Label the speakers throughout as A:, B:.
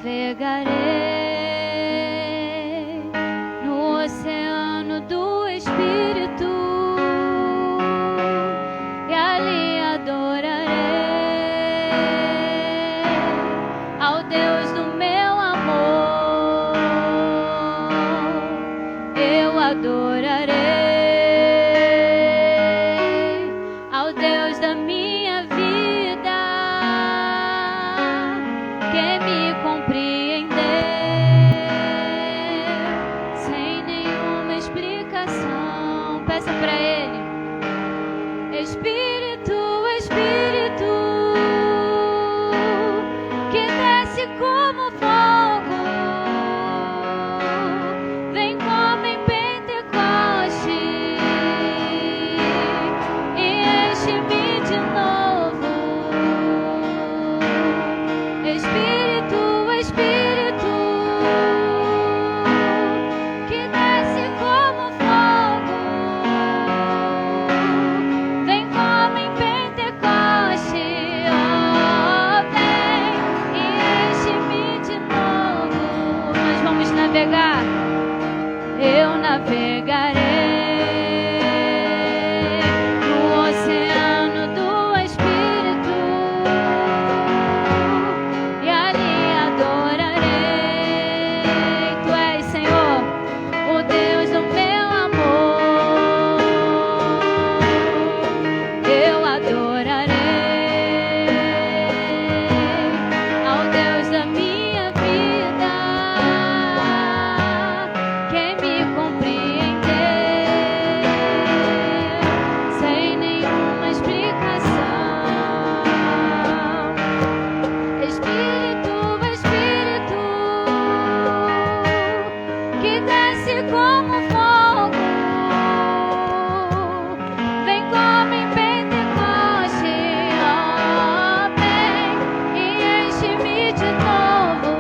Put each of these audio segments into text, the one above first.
A: navegarei no oceano do Espírito e ali adorarei ao Deus do meu amor. Eu adorarei ao Deus da minha vida, que me compreendeu sem nenhuma explicação. Peça para Ele: Espírito, Espírito, que desce como fogo, vem como em Pentecoste e enche-me de novo. Espírito, Espírito, que desce como fogo, vem como em Pentecoste, oh, vem e enche-me de novo. Nós vamos navegar, eu navegarei no oceano do Espírito e ali adorarei. Tu és, Senhor, o Deus do meu amor. Eu adorarei ao Deus da minha vida, que me compreendeu sem nenhuma explicação. Espírito, Espírito, que desce como fogo, vem como em Pentecoste, oh, vem e enche-me de novo.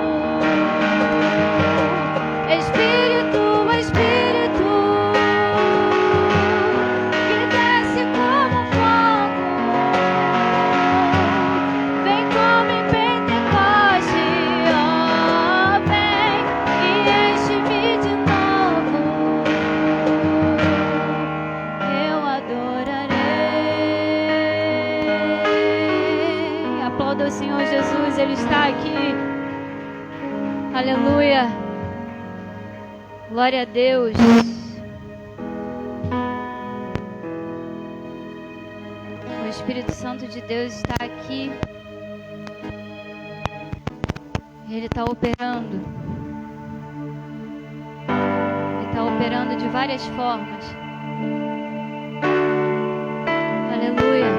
A: Espírito, Espírito, que desce como fogo, vem como em Pentecoste, oh, vem e enche-me de novo. Eu adorarei. Aplauda o Senhor Jesus, Ele está aqui. Aleluia. Glória a Deus. O Espírito Santo de Deus está aqui. Ele está operando. Ele está operando de várias formas. Aleluia.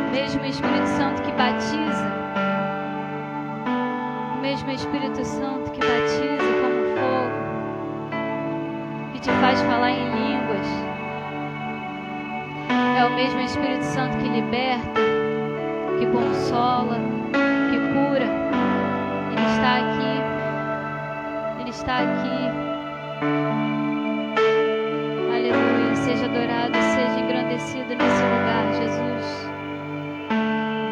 A: O mesmo Espírito Santo que batiza, o mesmo Espírito Santo que batiza como fogo, que te faz falar em línguas, é o mesmo Espírito Santo que liberta, que consola, que cura. Ele está aqui. Ele está aqui. Aleluia. Seja adorado, seja engrandecido nesse lugar, Jesus.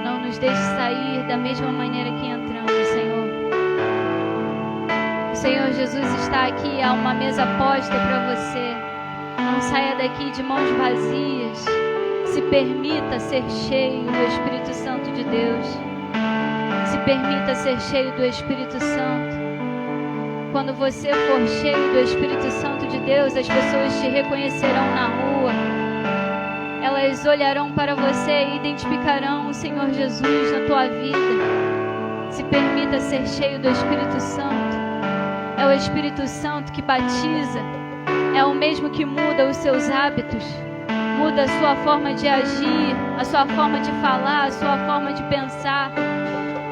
A: Não nos deixe sair da mesma maneira que entramos, Senhor. O Senhor Jesus está aqui. Há uma mesa posta para você. Não saia daqui de mãos vazias. Se permita ser cheio do Espírito Santo de Deus. Se permita ser cheio do Espírito Santo. Quando você for cheio do Espírito Santo de Deus, as pessoas te reconhecerão na rua. Elas olharão para você e identificarão o Senhor Jesus na tua vida. Se permita ser cheio do Espírito Santo. É o Espírito Santo que batiza. É o mesmo que muda os seus hábitos. Muda a sua forma de agir, a sua forma de falar, a sua forma de pensar.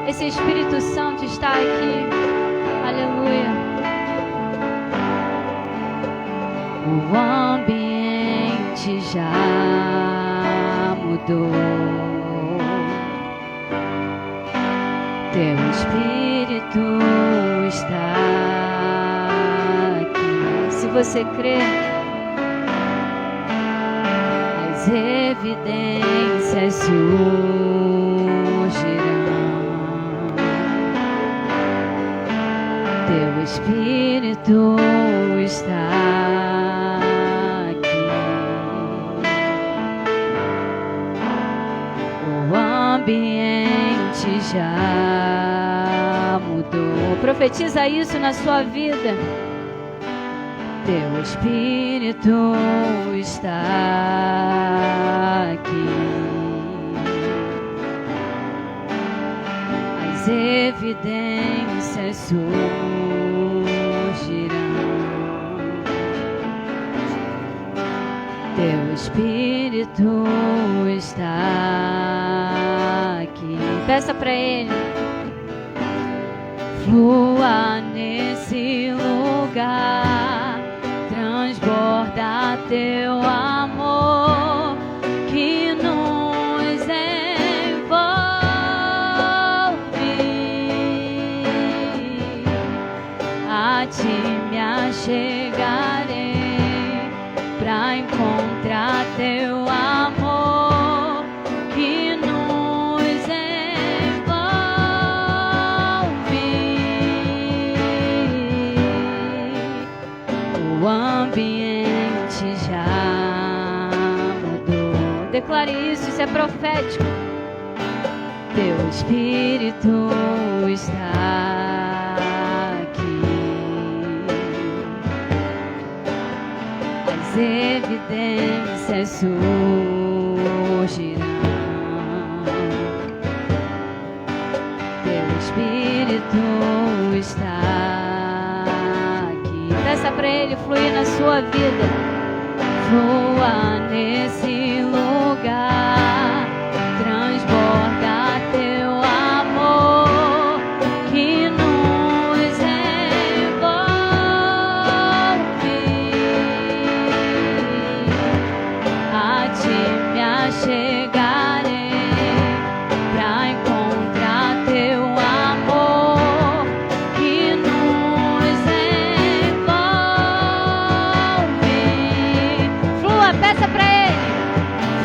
A: Esse Espírito Santo está aqui. Aleluia. O ambiente já mudou. Teu Espírito está aqui. Se você crê, as evidências surgirão. Espírito está aqui. O ambiente já mudou. Profetiza isso na sua vida. Teu Espírito está aqui. As evidências surgirão. Teu Espírito está aqui. Peça para Ele. Flua nesse lugar, transborda teu amor que nos envolve. A ti me achegarei pra encontrar teu amor que nos envolve. O ambiente já mudou. Declare isso é profético. Teu Espírito está aqui. As evidências surgirão. Teu Espírito está aqui. Peça para Ele fluir na sua vida. Flua nesse lugar, transborda teu amor que nos envolve. A ti me achegarei pra encontrar teu amor que nos envolve. Flua, peça pra Ele.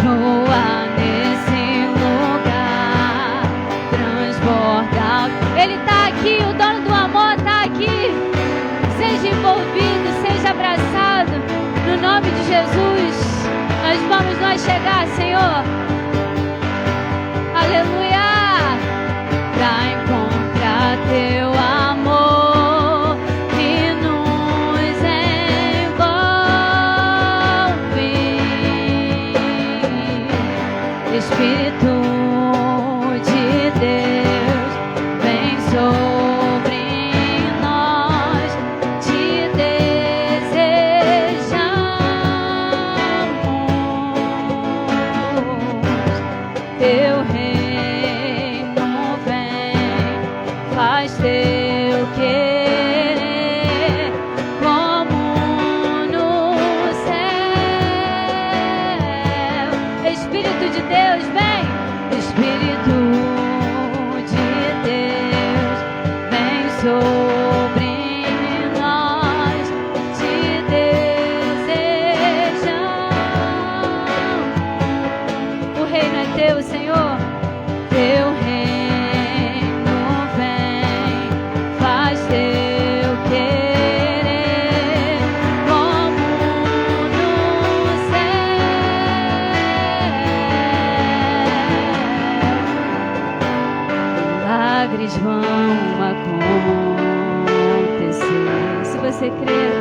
A: Flua nesse lugar, transborda. Ele tá aqui, o dono do amor tá aqui. Seja envolvido, seja abraçado. No nome de Jesus, nós chegar, Senhor. Aleluia. Pra encontrar teu amor que nos envolve. Espírito de Deus, vem sobre nós, te desejamos. Teu reino vem, faz teu querer, como no céu. Espírito de Deus, vem. Espírito de Deus, vem sobre nós, te desejamos. O reino é teu, Senhor. Teu reino vem, faz teu querer, como no céu. Milagres vão acontecer. Se você crer,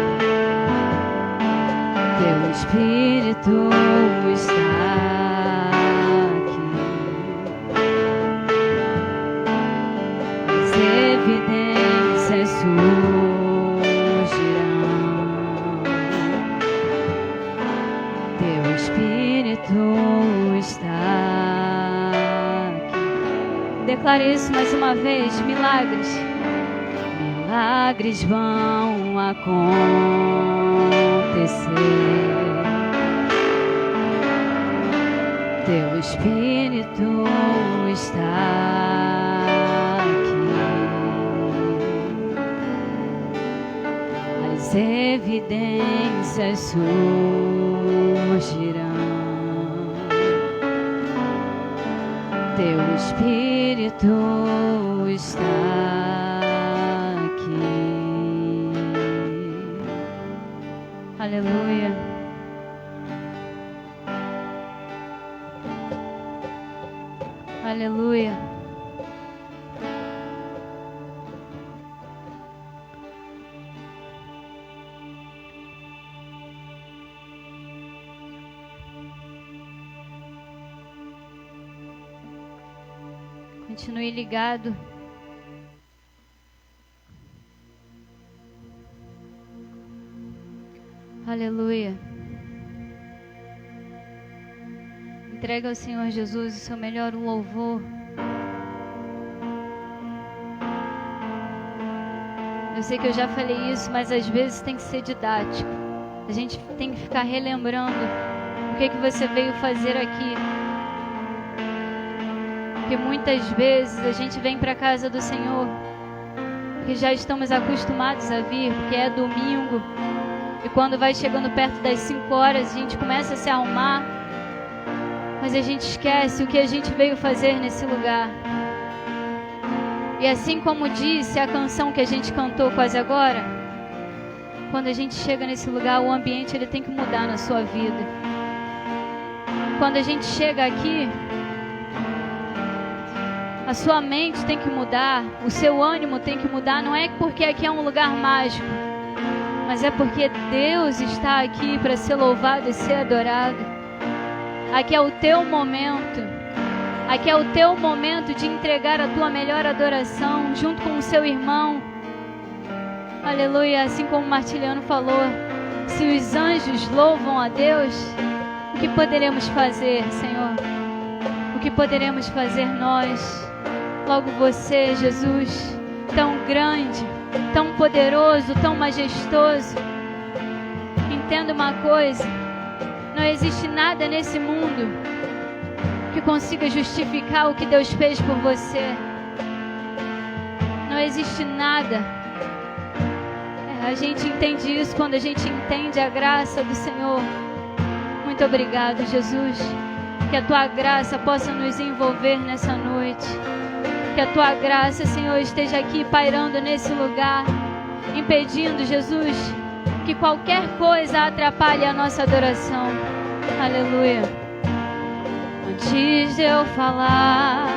A: teu Espírito está aqui. As evidências surgirão. Teu Espírito está aqui. Declare isso mais uma vez. Milagres. Milagres vão acontecer. Teu Espírito está aqui. As evidências surgirão. Teu Espírito está aqui. Aleluia. Aleluia. Continue ligado. Aleluia. Entrega ao Senhor Jesus o seu melhor louvor. Eu sei que eu já falei isso, mas às vezes tem que ser didático. A gente tem que ficar relembrando o que você veio fazer aqui. Porque muitas vezes a gente vem para a casa do Senhor, porque já estamos acostumados a vir, porque é domingo. E quando vai chegando perto das 5 horas, a gente começa a se arrumar, mas a gente esquece o que a gente veio fazer nesse lugar. E assim como disse a canção que a gente cantou quase agora, quando a gente chega nesse lugar, o ambiente ele tem que mudar na sua vida. Quando a gente chega aqui, a sua mente tem que mudar, o seu ânimo tem que mudar. Não é porque aqui é um lugar mágico, mas é porque Deus está aqui para ser louvado e ser adorado. Aqui é o teu momento. Aqui é o teu momento de entregar a tua melhor adoração junto com o seu irmão. Aleluia. Assim como o Martiliano falou, se os anjos louvam a Deus, o que poderemos fazer, Senhor? O que poderemos fazer nós? Logo você, Jesus, tão grande, tão poderoso, tão majestoso. Entenda uma coisa: não existe nada nesse mundo que consiga justificar o que Deus fez por você. Não existe nada. A gente entende isso quando a gente entende a graça do Senhor. Muito obrigado, Jesus. Que a tua graça possa nos envolver nessa noite. Que a tua graça, Senhor, esteja aqui pairando nesse lugar, impedindo, Jesus, que qualquer coisa atrapalhe a nossa adoração. Aleluia. Antes de eu falar,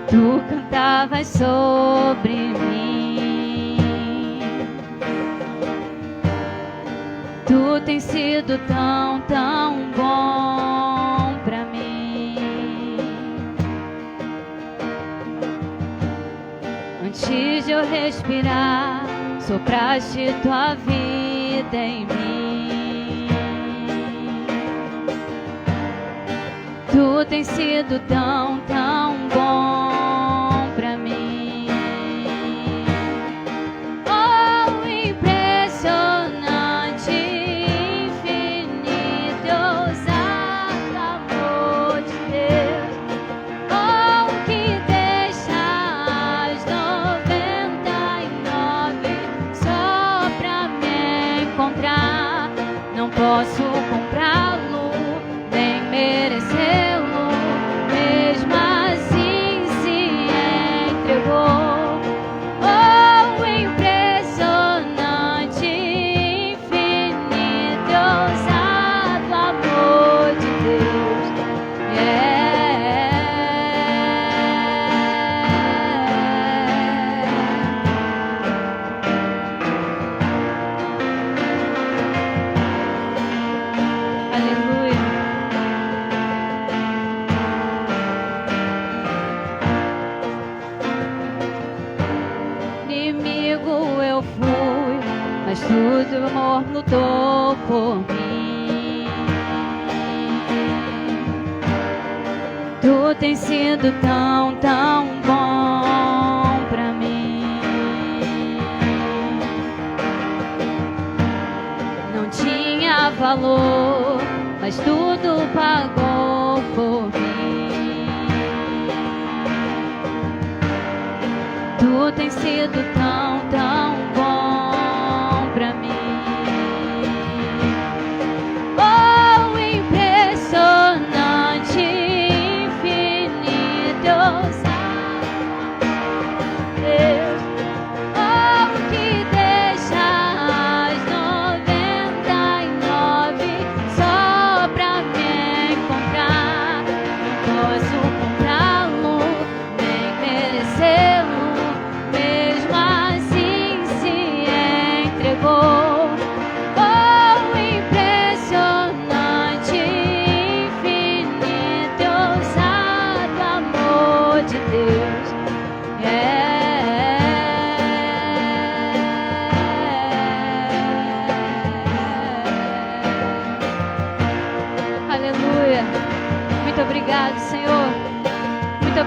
A: tu cantavas sobre mim. Tu tens sido tão, tão bom pra mim. Antes de eu respirar, sopraste tua vida em mim. Tu tens sido tão, tão bom pra mim. Oh, impressionante, infinito, ousado amor de Deus. Oh, que deixa as 99 só pra me encontrar. Não posso comprá-lo, nem merecê-lo, mesmo assim se entregou. Oh, impressionante, infinito, ousado amor de Deus. Aleluia. Inimigo eu fui, mas tudo o amor lutou por mim. Tu tens sido tão, tão bom pra mim. Não tinha valor, mas tudo pagou por mim. Tu tens sido tão, tão bom pra mim. Oh, impressionante, infinito, ousado Deus. Oh, que deixa as 99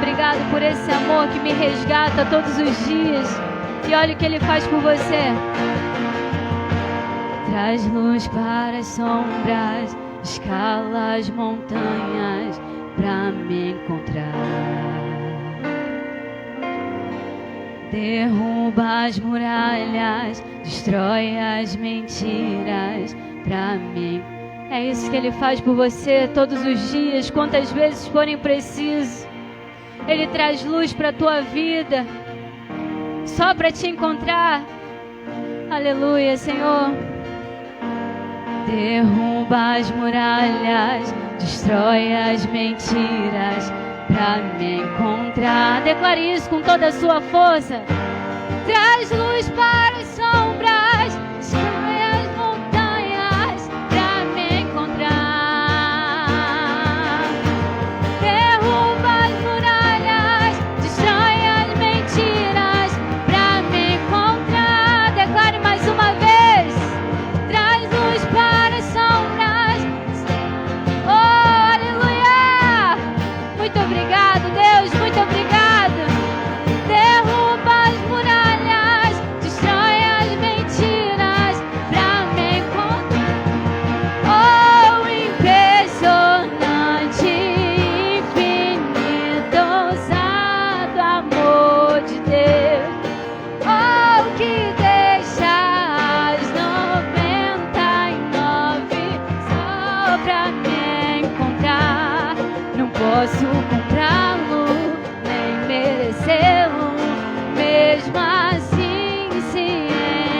A: obrigado por esse amor que me resgata todos os dias. E olha o que Ele faz por você. Traz luz para as sombras, escala as montanhas pra me encontrar. Derruba as muralhas, destrói as mentiras pra mim. É isso que Ele faz por você todos os dias, quantas vezes forem preciso. Ele traz luz para a tua vida, só para te encontrar. Aleluia, Senhor. Derruba as muralhas, destrói as mentiras pra me encontrar. Declare isso com toda a sua força. Traz luz para as sombras, destrói as montanhas pra me encontrar. Derruba as muralhas, destrói as mentiras pra me encontrar. Declare mais uma vez. Traz luz para as sombras. Oh, aleluia! Muito obrigado, Deus, muito obrigado. Derruba as muralhas, destrói as mentiras pra me encontrar. Oh, impressionante, infinito, ousado amor de Deus. Oh, que deixa as 99 só pra me encontrar. Não posso comprá-lo, nem merecê-lo, mesmo assim se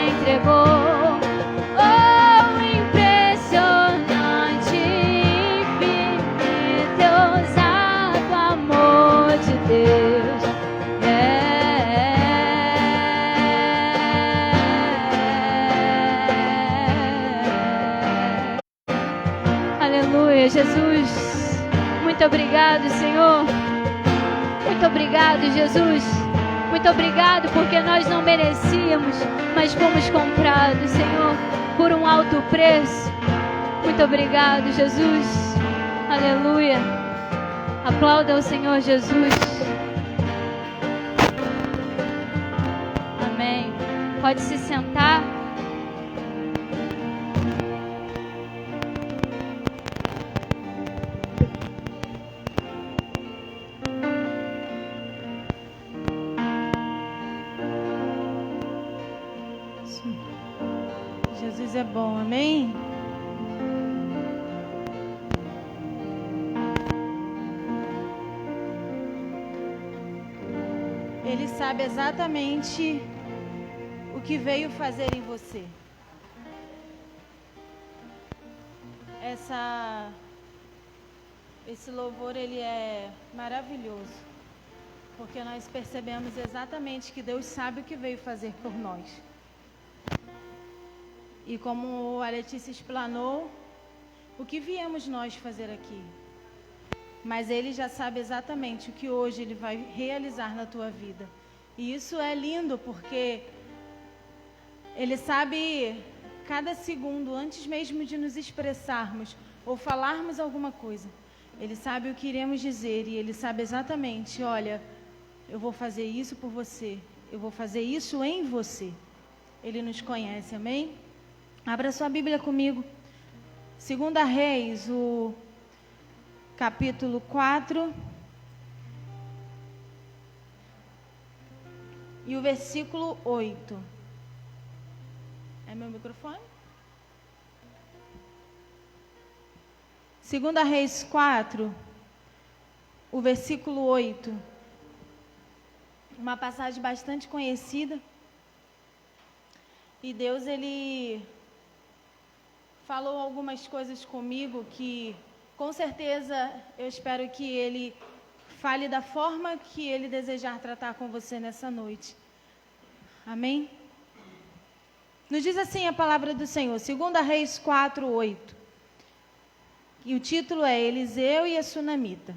A: entregou. Oh, impressionante, infinito, ousado amor de Deus. Aleluia, Jesus. Muito obrigado, Senhor. Muito obrigado, Jesus. Muito obrigado porque nós não merecíamos, mas fomos comprados, Senhor, por um alto preço. Muito obrigado, Jesus. Aleluia. Aplauda o Senhor Jesus. Amém. Pode se sentar.
B: Jesus é bom, amém? Ele sabe exatamente o que veio fazer em você. Esse louvor, ele é maravilhoso, porque nós percebemos exatamente que Deus sabe o que veio fazer por nós. E como a Letícia explanou, o que viemos nós fazer aqui. Mas Ele já sabe exatamente o que hoje Ele vai realizar na tua vida. E isso é lindo, porque Ele sabe cada segundo, antes mesmo de nos expressarmos ou falarmos alguma coisa. Ele sabe o que iremos dizer e Ele sabe exatamente, olha, eu vou fazer isso por você. Eu vou fazer isso em você. Ele nos conhece, amém? Abra sua Bíblia comigo. 2 Reis, o capítulo 4. E o versículo 8. É meu microfone? 2 Reis 4, o versículo 8. Uma passagem bastante conhecida. E Deus, Ele falou algumas coisas comigo que, com certeza, eu espero que Ele fale da forma que Ele desejar tratar com você nessa noite. Amém? Nos diz assim a palavra do Senhor, 2 Reis 4, 8. E o título é Eliseu e a Sunamita.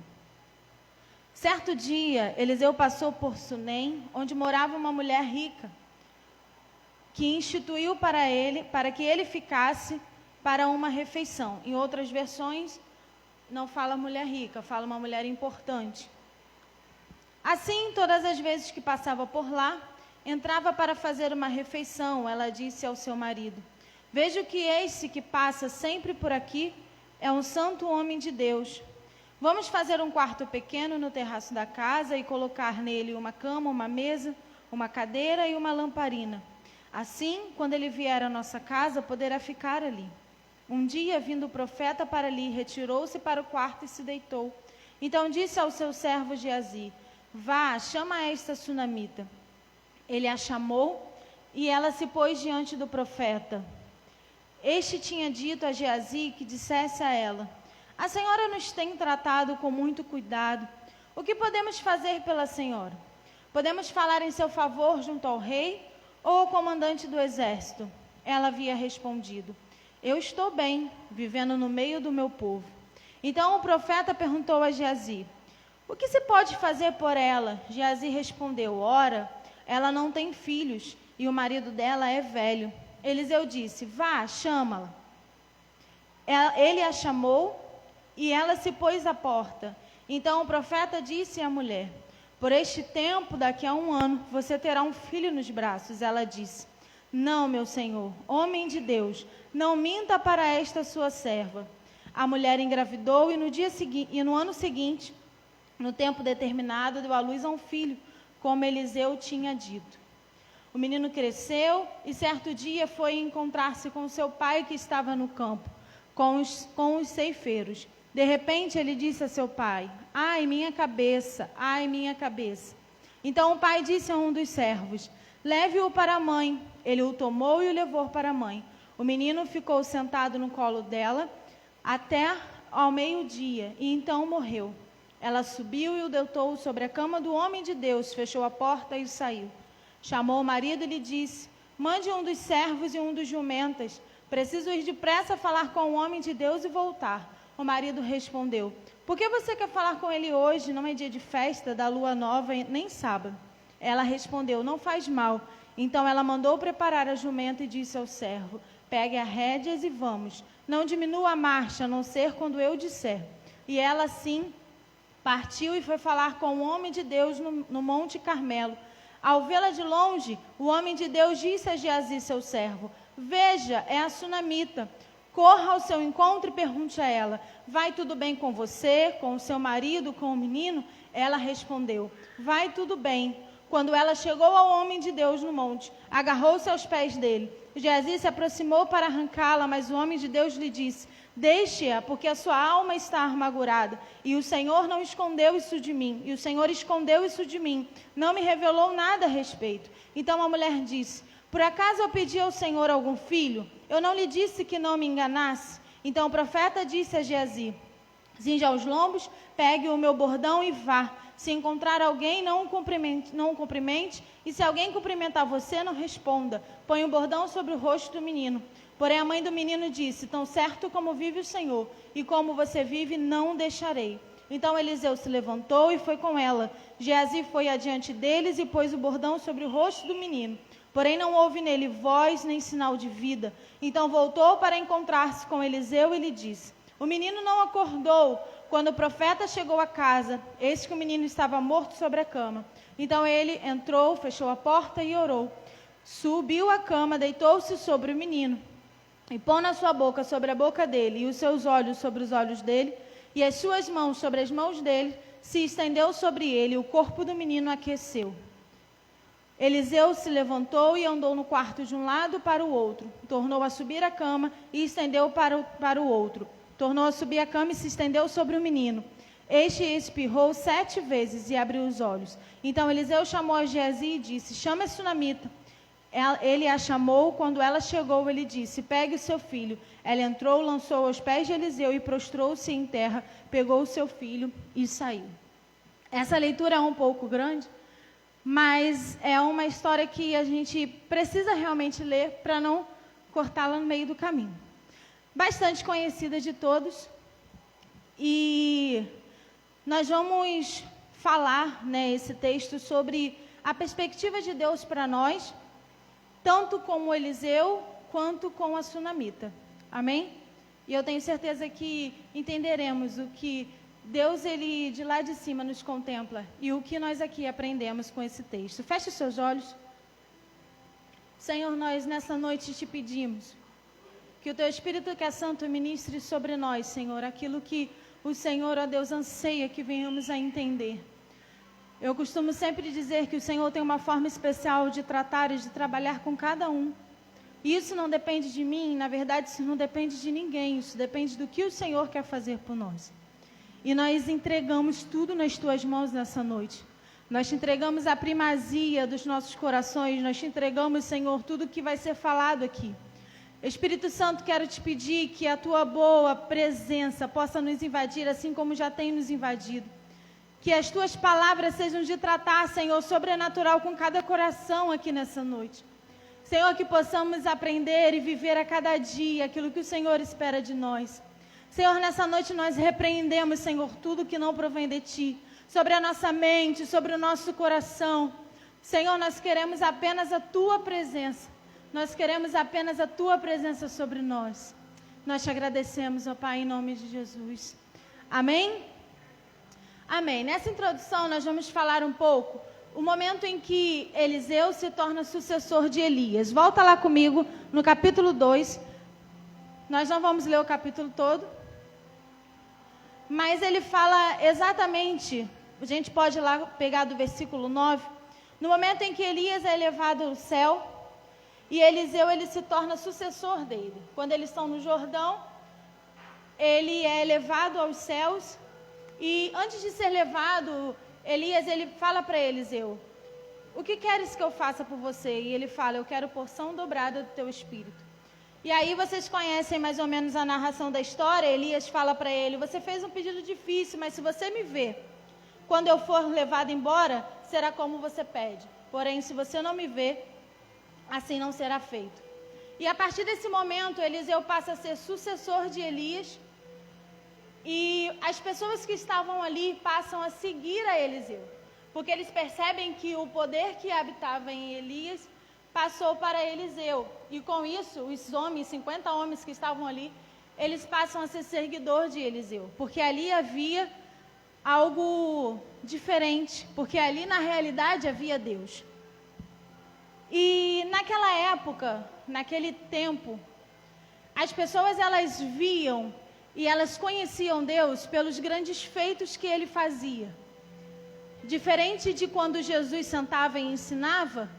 B: Certo dia, Eliseu passou por Sunem, onde morava uma mulher rica, que instituiu para que ele ficasse para uma refeição. Em outras versões, não fala mulher rica, fala uma mulher importante. Assim, todas as vezes que passava por lá, entrava para fazer uma refeição. Ela disse ao seu marido: vejo que esse que passa sempre por aqui é um santo homem de Deus. Vamos fazer um quarto pequeno no terraço da casa e colocar nele uma cama, uma mesa, uma cadeira e uma lamparina. Assim, quando ele vier à nossa casa, poderá ficar ali. Um dia, vindo o profeta para ali, retirou-se para o quarto e se deitou. Então disse ao seu servo Geazi: vá, chama esta sunamita. Ele a chamou e ela se pôs diante do profeta. Este tinha dito a Geazi que dissesse a ela: a senhora nos tem tratado com muito cuidado. O que podemos fazer pela senhora? Podemos falar em seu favor junto ao rei ou ao comandante do exército? Ela havia respondido: eu estou bem, vivendo no meio do meu povo. Então o profeta perguntou a Geazi: o que se pode fazer por ela? Geazi respondeu: ora, ela não tem filhos e o marido dela é velho. Eliseu disse: vá, chama-la. Ele a chamou e ela se pôs à porta. Então o profeta disse à mulher: por este tempo, daqui a 1 ano, você terá um filho nos braços. Ela disse: não, meu senhor, homem de Deus, não minta para esta sua serva. A mulher engravidou e no ano seguinte, no tempo determinado, deu à luz a um filho, como Eliseu tinha dito. O menino cresceu e certo dia foi encontrar-se com seu pai que estava no campo, com os ceifeiros. De repente ele disse a seu pai: ai, minha cabeça, ai, minha cabeça. Então o pai disse a um dos servos: leve-o para a mãe. Ele o tomou e o levou para a mãe. O menino ficou sentado no colo dela até ao meio-dia e então morreu. Ela subiu e o deitou sobre a cama do homem de Deus, fechou a porta e saiu. Chamou o marido e lhe disse: mande um dos servos e um dos jumentas. Preciso ir depressa falar com o homem de Deus e voltar. O marido respondeu: por que você quer falar com ele hoje? Não é dia de festa, da lua nova, nem sábado. Ela respondeu: não faz mal. Então ela mandou preparar a jumenta e disse ao servo: pegue as rédeas e vamos. Não diminua a marcha, a não ser quando eu disser. E ela sim partiu e foi falar com o homem de Deus no Monte Carmelo. Ao vê-la de longe, o homem de Deus disse a Geazi, seu servo: veja, é a sunamita. Corra ao seu encontro e pergunte a ela: vai tudo bem com você, com o seu marido, com o menino? Ela respondeu: vai tudo bem. Quando ela chegou ao homem de Deus no monte, agarrou-se aos pés dele. Geazi se aproximou para arrancá-la, mas o homem de Deus lhe disse: deixe-a, porque a sua alma está amargurada. E o Senhor não escondeu isso de mim. E o Senhor escondeu isso de mim. Não me revelou nada a respeito. Então a mulher disse: por acaso eu pedi ao Senhor algum filho? Eu não lhe disse que não me enganasse? Então o profeta disse a Geazi: cinja os lombos, pegue o meu bordão e vá. Se encontrar alguém, não o cumprimente, e se alguém cumprimentar você, não responda. Põe o bordão sobre o rosto do menino. Porém a mãe do menino disse: tão certo como vive o Senhor, e como você vive, não o deixarei. Então Eliseu se levantou e foi com ela. Geazi foi adiante deles e pôs o bordão sobre o rosto do menino. Porém não houve nele voz nem sinal de vida. Então voltou para encontrar-se com Eliseu e lhe disse: o menino não acordou. Quando o profeta chegou à casa, eis que o menino estava morto sobre a cama. Então ele entrou, fechou a porta e orou. Subiu à cama, deitou-se sobre o menino, e pondo a sua boca sobre a boca dele, e os seus olhos sobre os olhos dele, e as suas mãos sobre as mãos dele, se estendeu sobre ele, e o corpo do menino aqueceu. Eliseu se levantou e andou no quarto de um lado para o outro. Tornou a subir a cama e estendeu para o outro. Tornou a subir a cama e se estendeu sobre o menino. Este espirrou 7 vezes e abriu os olhos. Então Eliseu chamou a Geazi e disse: chama a sunamita. Ele a chamou. Quando ela chegou, ele disse: pegue o seu filho. Ela entrou, lançou aos pés de Eliseu e prostrou-se em terra, pegou o seu filho e saiu. Essa leitura é um pouco grande, mas é uma história que a gente precisa realmente ler para não cortá-la no meio do caminho. Bastante conhecida de todos, e nós vamos falar, esse texto sobre a perspectiva de Deus para nós, tanto com Eliseu quanto com a sunamita. Amém? E eu tenho certeza que entenderemos o que Deus, Ele de lá de cima nos contempla. E o que nós aqui aprendemos com esse texto? Feche os seus olhos. Senhor, nós nessa noite te pedimos que o Teu Espírito que é Santo ministre sobre nós, Senhor, aquilo que o Senhor, ó Deus, anseia que venhamos a entender. Eu costumo sempre dizer que o Senhor tem uma forma especial de tratar e de trabalhar com cada um. E isso não depende de mim, na verdade isso não depende de ninguém, isso depende do que o Senhor quer fazer por nós. E nós entregamos tudo nas Tuas mãos nessa noite. Nós te entregamos a primazia dos nossos corações, nós te entregamos, Senhor, tudo que vai ser falado aqui. Espírito Santo, quero te pedir que a Tua boa presença possa nos invadir, assim como já tem nos invadido. Que as Tuas palavras sejam de tratar, Senhor, sobrenatural com cada coração aqui nessa noite. Senhor, que possamos aprender e viver a cada dia aquilo que o Senhor espera de nós. Senhor, nessa noite nós repreendemos, Senhor, tudo que não provém de Ti, sobre a nossa mente, sobre o nosso coração. Senhor, nós queremos apenas a Tua presença. Nós queremos apenas a Tua presença sobre nós. Nós te agradecemos, ó Pai, em nome de Jesus. Amém? Amém. Nessa introdução nós vamos falar um pouco o momento em que Eliseu se torna sucessor de Elias. Volta lá comigo no capítulo 2. Nós não vamos ler o capítulo todo, mas ele fala exatamente, a gente pode ir lá pegar do versículo 9, no momento em que Elias é elevado ao céu, e Eliseu ele se torna sucessor dele. Quando eles estão no Jordão, ele é elevado aos céus, e antes de ser levado, Elias ele fala para Eliseu: o que queres que eu faça por você? E ele fala: eu quero porção dobrada do teu espírito. E aí vocês conhecem mais ou menos a narração da história. Elias fala para ele: você fez um pedido difícil, mas se você me ver, quando eu for levado embora, será como você pede. Porém, se você não me ver, assim não será feito. E a partir desse momento, Eliseu passa a ser sucessor de Elias. E as pessoas que estavam ali passam a seguir a Eliseu, porque eles percebem que o poder que habitava em Elias passou para Eliseu. E com isso, os homens, 50 homens que estavam ali, eles passam a ser seguidores de Eliseu, porque ali havia algo diferente, porque ali na realidade havia Deus. E naquela época, naquele tempo, as pessoas elas viam e elas conheciam Deus pelos grandes feitos que Ele fazia. Diferente de quando Jesus sentava e ensinava,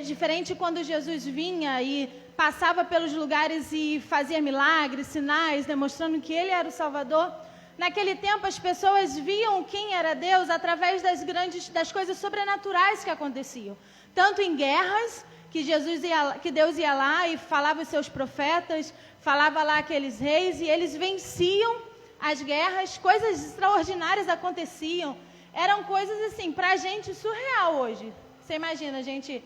B: diferente quando Jesus vinha e passava pelos lugares e fazia milagres, sinais, demonstrando que Ele era o Salvador. Naquele tempo as pessoas viam quem era Deus através das coisas sobrenaturais que aconteciam. Tanto em guerras, que Deus ia lá e falava os seus profetas, falava lá aqueles reis e eles venciam as guerras, coisas extraordinárias aconteciam. Eram coisas assim, para a gente surreal hoje. Você imagina, a gente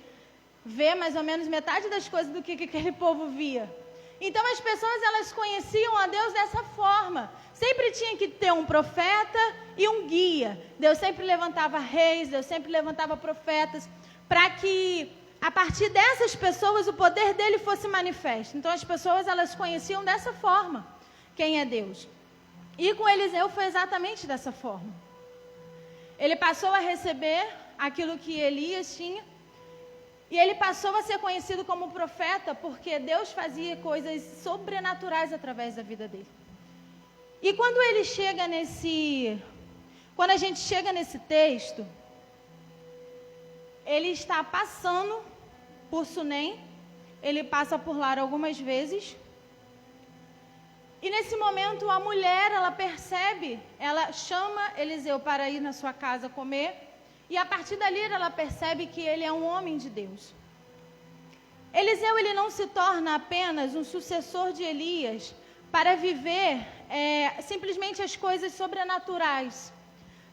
B: vê mais ou menos metade das coisas do que aquele povo via. Então as pessoas elas conheciam a Deus dessa forma. Sempre tinha que ter um profeta e um guia. Deus sempre levantava reis, Deus sempre levantava profetas, para que a partir dessas pessoas o poder dele fosse manifesto. Então as pessoas elas conheciam dessa forma quem é Deus. E com Eliseu foi exatamente dessa forma. Ele passou a receber aquilo que Elias tinha, e ele passou a ser conhecido como profeta, porque Deus fazia coisas sobrenaturais através da vida dele. E quando a gente chega nesse texto, ele está passando por Sunem, ele passa por lá algumas vezes, e nesse momento a mulher, ela percebe, ela chama Eliseu para ir na sua casa comer, e a partir dali ela percebe que ele é um homem de Deus. Eliseu ele não se torna apenas um sucessor de Elias para viver simplesmente as coisas sobrenaturais.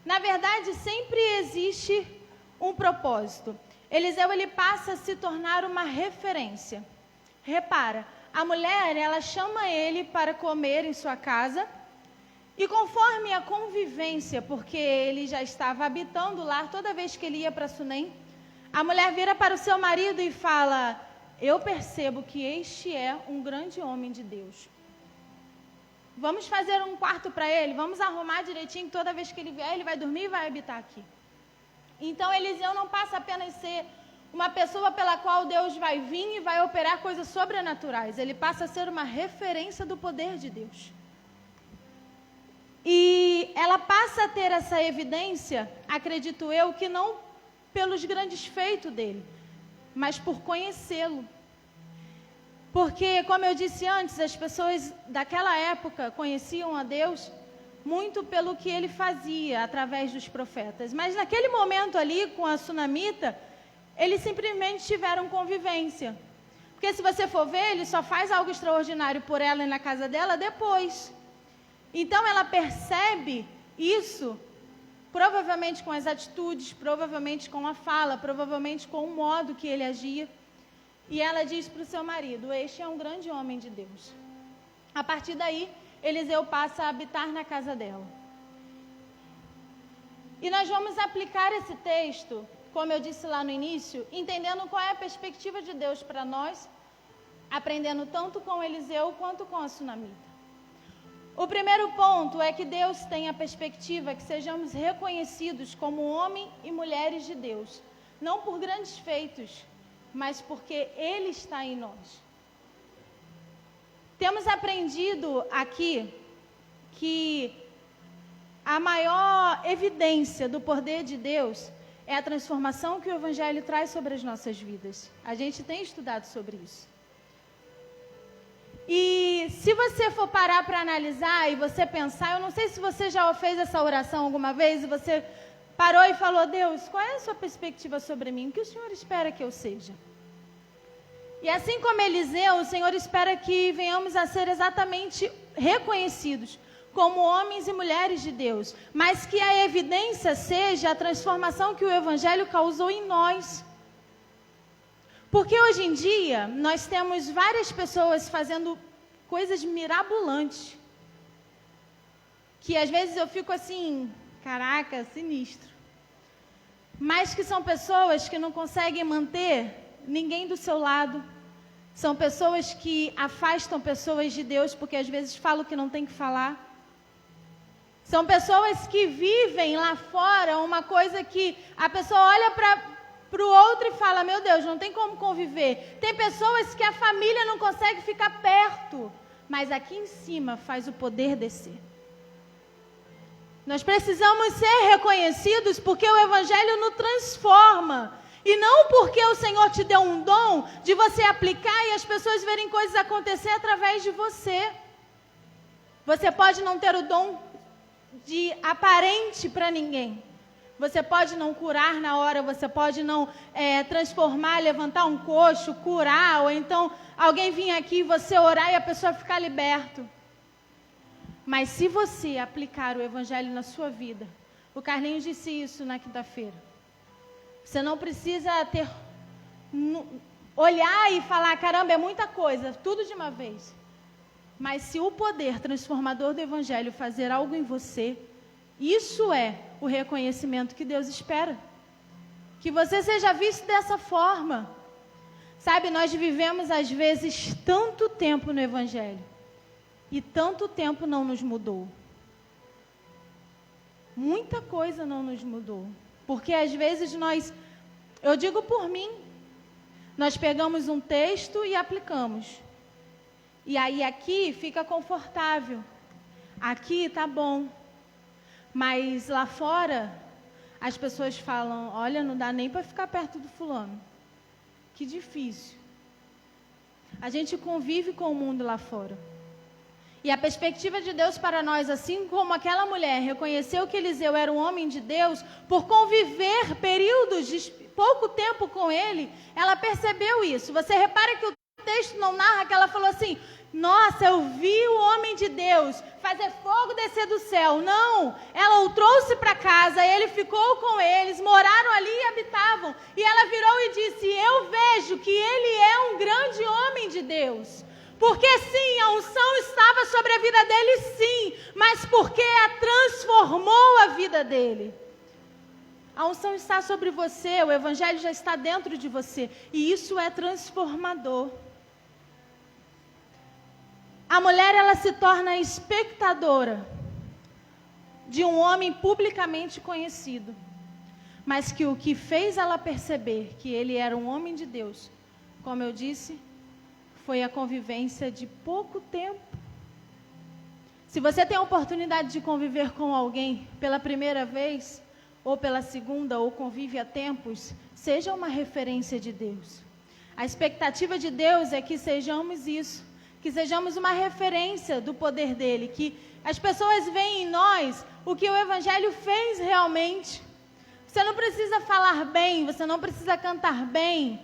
B: Na verdade, sempre existe um propósito. Eliseu ele passa a se tornar uma referência. Repara, a mulher ela chama ele para comer em sua casa, e conforme a convivência, porque ele já estava habitando lá, toda vez que ele ia para Sunem, a mulher vira para o seu marido e fala: eu percebo que este é um grande homem de Deus. Vamos fazer um quarto para ele, vamos arrumar direitinho, toda vez que ele vier, ele vai dormir e vai habitar aqui. Então, Eliseu não passa apenas a ser uma pessoa pela qual Deus vai vir e vai operar coisas sobrenaturais. Ele passa a ser uma referência do poder de Deus. E ela passa a ter essa evidência, acredito eu, que não pelos grandes feitos dele, mas por conhecê-lo. Porque, como eu disse antes, as pessoas daquela época conheciam a Deus muito pelo que ele fazia através dos profetas. Mas naquele momento ali, com a sunamita, eles simplesmente tiveram convivência. Porque se você for ver, ele só faz algo extraordinário por ela e na casa dela depois. Então ela percebe isso, provavelmente com as atitudes, provavelmente com a fala, provavelmente com o modo que ele agia. E ela diz para o seu marido: este é um grande homem de Deus. A partir daí, Eliseu passa a habitar na casa dela. E nós vamos aplicar esse texto, como eu disse lá no início, entendendo qual é a perspectiva de Deus para nós, aprendendo tanto com Eliseu quanto com a sunamita. O primeiro ponto é que Deus tem a perspectiva que sejamos reconhecidos como homens e mulheres de Deus, não por grandes feitos, mas porque Ele está em nós. Temos aprendido aqui que a maior evidência do poder de Deus é a transformação que o Evangelho traz sobre as nossas vidas. A gente tem estudado sobre isso. E se você for parar para analisar e você pensar, eu não sei se você já fez essa oração alguma vez e você parou e falou: Deus, qual é a sua perspectiva sobre mim? O que o Senhor espera que eu seja? E assim como Eliseu, o Senhor espera que venhamos a ser exatamente reconhecidos como homens e mulheres de Deus, mas que a evidência seja a transformação que o Evangelho causou em nós. Porque hoje em dia, nós temos várias pessoas fazendo coisas mirabolantes, que às vezes eu fico assim, caraca, sinistro. Mas que são pessoas que não conseguem manter ninguém do seu lado. São pessoas que afastam pessoas de Deus, porque às vezes falam que não tem que falar. São pessoas que vivem lá fora uma coisa que a pessoa olha para o outro e fala: meu Deus, não tem como conviver. Tem pessoas que a família não consegue ficar perto, mas aqui em cima faz o poder descer. Nós precisamos ser reconhecidos porque o Evangelho nos transforma. E não porque o Senhor te deu um dom de você aplicar e as pessoas verem coisas acontecer através de você. Você pode não ter o dom de aparente para ninguém. Você pode não curar na hora, você pode não transformar, levantar um coxo, curar, ou então alguém vir aqui e você orar e a pessoa ficar liberto. Mas se você aplicar o Evangelho na sua vida, o Carlinhos disse isso na quinta-feira, você não precisa olhar e falar: caramba, é muita coisa, tudo de uma vez. Mas se o poder transformador do Evangelho fazer algo em você, isso é o reconhecimento que Deus espera. Que você seja visto dessa forma. Sabe, nós vivemos às vezes tanto tempo no Evangelho e tanto tempo não nos mudou. Muita coisa não nos mudou. Porque às vezes eu digo por mim, nós pegamos um texto e aplicamos. E aí aqui fica confortável. Aqui tá bom. Mas lá fora, as pessoas falam: olha, não dá nem para ficar perto do fulano. Que difícil. A gente convive com o mundo lá fora. E a perspectiva de Deus para nós, assim como aquela mulher reconheceu que Eliseu era um homem de Deus, por conviver períodos de pouco tempo com ele, ela percebeu isso. Você repara que o texto não narra que ela falou assim: nossa, eu vi o homem de Deus fazer fogo descer do céu. Não, ela o trouxe para casa, ele ficou com eles, moraram ali e habitavam. E ela virou e disse: eu vejo que ele é um grande homem de Deus. Porque sim, a unção estava sobre a vida dele, sim, mas porque a transformou a vida dele. A unção está sobre você, o Evangelho já está dentro de você, e isso é transformador. A mulher, ela se torna espectadora de um homem publicamente conhecido, mas que o que fez ela perceber que ele era um homem de Deus, como eu disse, foi a convivência de pouco tempo. Se você tem a oportunidade de conviver com alguém pela primeira vez, ou pela segunda, ou convive há tempos, seja uma referência de Deus. A expectativa de Deus é que sejamos isso, que sejamos uma referência do poder dele, que as pessoas veem em nós o que o Evangelho fez realmente. Você não precisa falar bem, você não precisa cantar bem,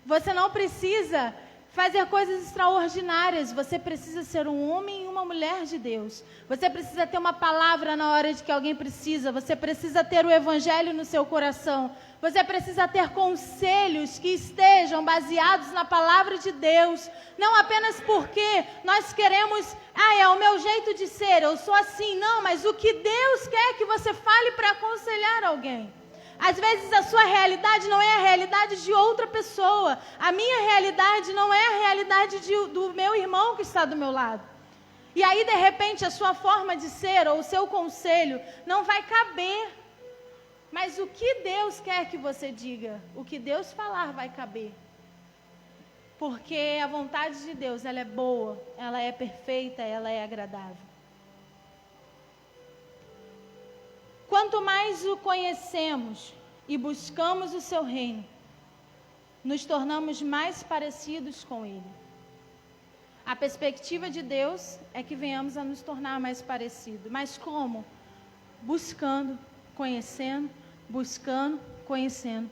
B: você não precisa fazer coisas extraordinárias, você precisa ser um homem e uma mulher de Deus. Você precisa ter uma palavra na hora de que alguém precisa, você precisa ter o Evangelho no seu coração, você precisa ter conselhos que estejam baseados na palavra de Deus, não apenas porque nós queremos, é o meu jeito de ser, eu sou assim, não, mas o que Deus quer que você fale para aconselhar alguém. Às vezes a sua realidade não é a realidade de outra pessoa. A minha realidade não é a realidade do meu irmão que está do meu lado. E aí, de repente, a sua forma de ser ou o seu conselho não vai caber. Mas o que Deus quer que você diga, o que Deus falar vai caber. Porque a vontade de Deus, ela é boa, ela é perfeita, ela é agradável. Quanto mais o conhecemos e buscamos o seu reino, nos tornamos mais parecidos com ele. A perspectiva de Deus é que venhamos a nos tornar mais parecidos. Mas como? Buscando, conhecendo, buscando, conhecendo.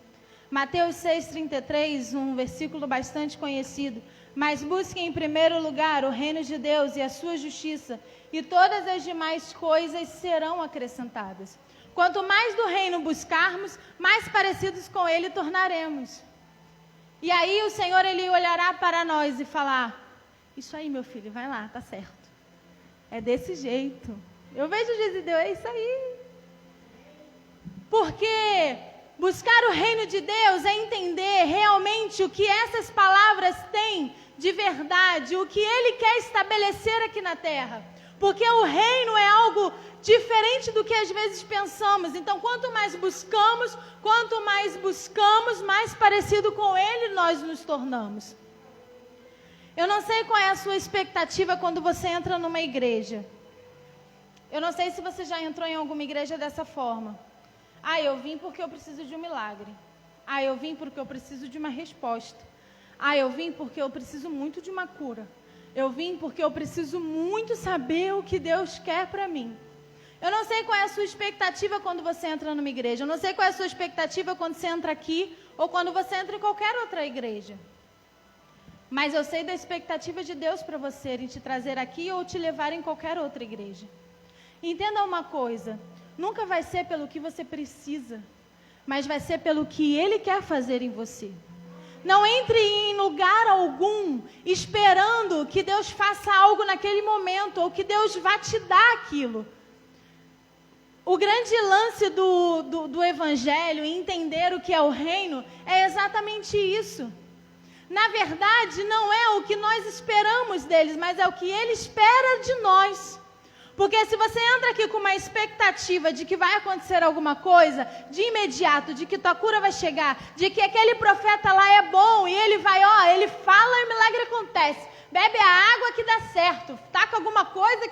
B: Mateus 6,33, um versículo bastante conhecido. Mas busquem em primeiro lugar o reino de Deus e a sua justiça, e todas as demais coisas serão acrescentadas. Quanto mais do reino buscarmos, mais parecidos com ele tornaremos. E aí o Senhor, ele olhará para nós e falar: isso aí, meu filho, vai lá, tá certo. É desse jeito. Eu vejo o juiz de Deus, é isso aí. Porque buscar o reino de Deus é entender realmente o que essas palavras têm de verdade, o que ele quer estabelecer aqui na terra. Porque o reino é algo diferente do que às vezes pensamos. Então, quanto mais buscamos, mais parecido com ele nós nos tornamos. Eu não sei qual é a sua expectativa quando você entra numa igreja. Eu não sei se você já entrou em alguma igreja dessa forma. Eu vim porque eu preciso de um milagre. Eu vim porque eu preciso de uma resposta. Eu vim porque eu preciso muito de uma cura. Eu vim porque eu preciso muito saber o que Deus quer para mim. Eu não sei qual é a sua expectativa quando você entra numa igreja. Eu não sei qual é a sua expectativa quando você entra aqui ou quando você entra em qualquer outra igreja. Mas eu sei da expectativa de Deus para você em te trazer aqui ou te levar em qualquer outra igreja. Entenda uma coisa, nunca vai ser pelo que você precisa, mas vai ser pelo que Ele quer fazer em você. Não entre em lugar algum esperando que Deus faça algo naquele momento ou que Deus vá te dar aquilo. O grande lance do Evangelho e entender o que é o reino é exatamente isso. Na verdade, não é o que nós esperamos deles, mas é o que Ele espera de nós. Porque se você entra aqui com uma expectativa de que vai acontecer alguma coisa, de imediato, de que tua cura vai chegar, de que aquele profeta lá é bom e ele vai, ele fala e o milagre acontece. Bebe a água que dá certo, tá com alguma coisa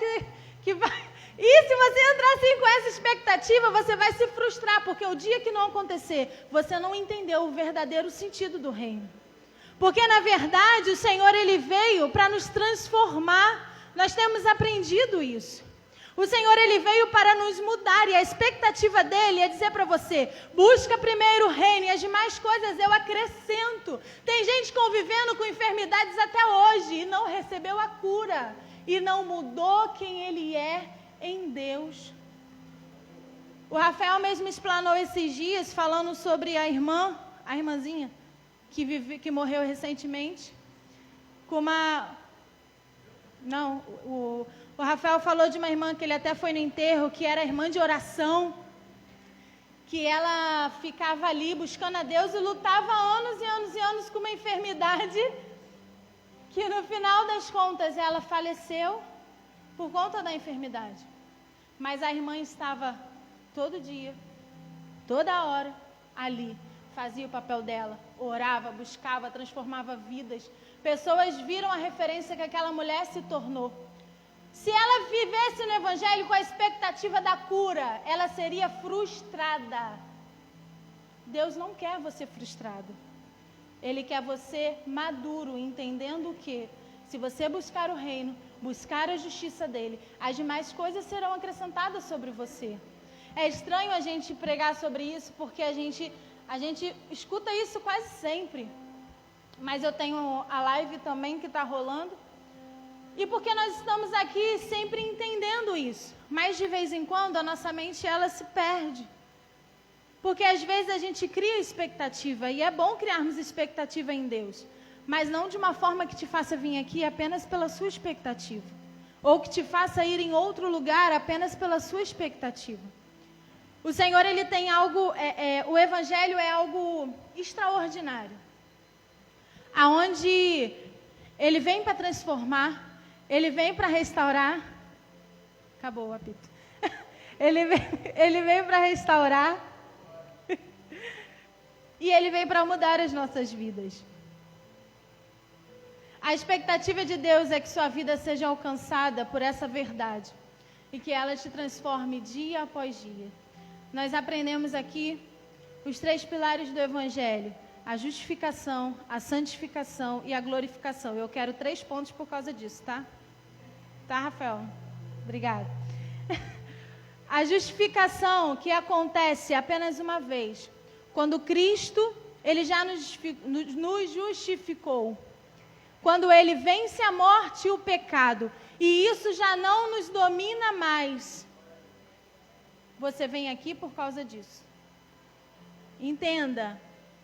B: que vai... E se você entrar assim com essa expectativa, você vai se frustrar, porque o dia que não acontecer, você não entendeu o verdadeiro sentido do reino. Porque na verdade o Senhor, Ele veio para nos transformar. Nós temos aprendido isso. O Senhor, Ele veio para nos mudar e a expectativa dEle é dizer para você: busca primeiro o reino e as demais coisas eu acrescento. Tem gente convivendo com enfermidades até hoje e não recebeu a cura e não mudou quem Ele é em Deus. O Rafael mesmo explanou esses dias falando sobre a irmãzinha que morreu recentemente com uma... Não, o Rafael falou de uma irmã que ele até foi no enterro, que era irmã de oração, que ela ficava ali buscando a Deus e lutava anos e anos e anos com uma enfermidade que no final das contas ela faleceu por conta da enfermidade. Mas a irmã estava todo dia, toda hora ali, fazia o papel dela, orava, buscava, transformava vidas. Pessoas viram a referência que aquela mulher se tornou. Se ela vivesse no Evangelho com a expectativa da cura, ela seria frustrada. Deus não quer você frustrado. Ele quer você maduro, entendendo que se você buscar o reino, buscar a justiça dele, as demais coisas serão acrescentadas sobre você. É estranho a gente pregar sobre isso, porque a gente escuta isso quase sempre. Mas eu tenho a live também que está rolando. E porque nós estamos aqui sempre entendendo isso. Mas de vez em quando a nossa mente ela se perde. Porque às vezes a gente cria expectativa. E é bom criarmos expectativa em Deus. Mas não de uma forma que te faça vir aqui apenas pela sua expectativa. Ou que te faça ir em outro lugar apenas pela sua expectativa. O Senhor, ele tem algo, o Evangelho é algo extraordinário. Aonde ele vem para transformar, ele vem para restaurar. Acabou o apito. Ele vem para restaurar. E ele vem para mudar as nossas vidas. A expectativa de Deus é que sua vida seja alcançada por essa verdade. E que ela te transforme dia após dia. Nós aprendemos aqui os 3 pilares do Evangelho. A justificação, a santificação e a glorificação. Eu quero 3 pontos por causa disso, tá? Tá, Rafael? Obrigada. A justificação que acontece apenas uma vez. Quando Cristo, ele já nos justificou. Quando ele vence a morte e o pecado. E isso já não nos domina mais. Você vem aqui por causa disso. Entenda.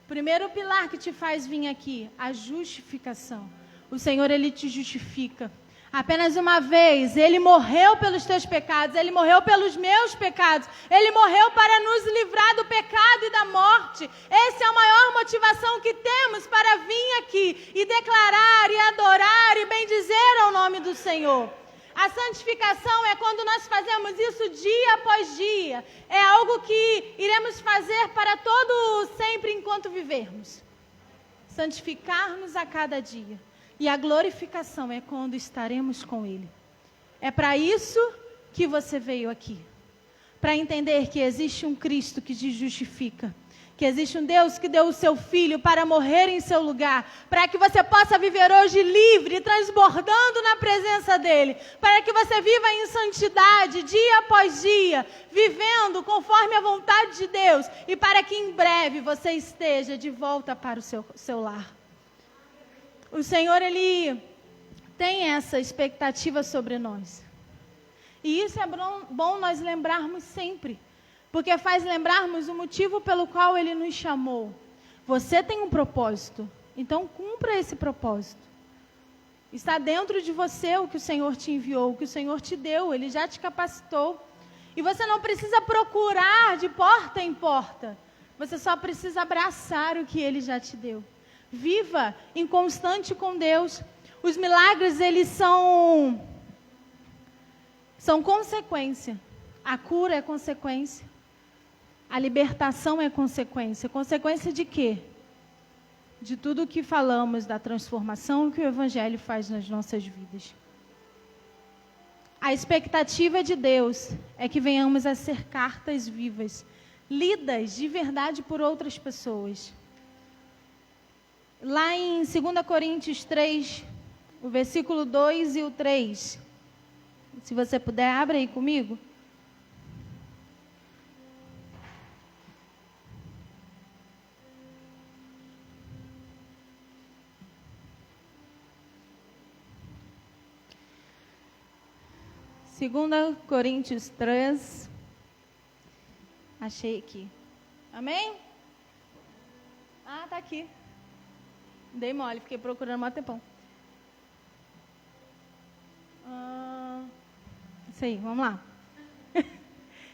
B: Primeiro pilar que te faz vir aqui, a justificação. O Senhor, ele te justifica. Apenas uma vez, ele morreu pelos teus pecados, ele morreu pelos meus pecados, ele morreu para nos livrar do pecado e da morte. Essa é a maior motivação que temos para vir aqui e declarar e adorar e bendizer ao nome do Senhor. A santificação é quando nós fazemos isso dia após dia. É algo que iremos fazer para todo sempre enquanto vivermos. Santificar-nos a cada dia. E a glorificação é quando estaremos com Ele. É para isso que você veio aqui. Para entender que existe um Cristo que te justifica. Que existe um Deus que deu o seu Filho para morrer em seu lugar. Para que você possa viver hoje livre, transbordando na presença dEle. Para que você viva em santidade, dia após dia. Vivendo conforme a vontade de Deus. E para que em breve você esteja de volta para o seu lar. O Senhor, Ele tem essa expectativa sobre nós. E isso é bom nós lembrarmos sempre. Porque faz lembrarmos o motivo pelo qual Ele nos chamou. Você tem um propósito. Então cumpra esse propósito. Está dentro de você o que o Senhor te enviou, o que o Senhor te deu. Ele já te capacitou. E você não precisa procurar de porta em porta. Você só precisa abraçar o que Ele já te deu. Viva em constante com Deus. Os milagres, eles são consequência. A cura é consequência. A libertação é consequência. Consequência de quê? De tudo o que falamos, da transformação que o Evangelho faz nas nossas vidas. A expectativa de Deus é que venhamos a ser cartas vivas, lidas de verdade por outras pessoas. Lá em 2 Coríntios 3, o versículo 2 e o 3. Se você puder, abre aí comigo. Segunda Coríntios 3. Achei aqui. Amém? Ah, tá aqui. Dei mole, fiquei procurando há um tempão. Isso aí, vamos lá.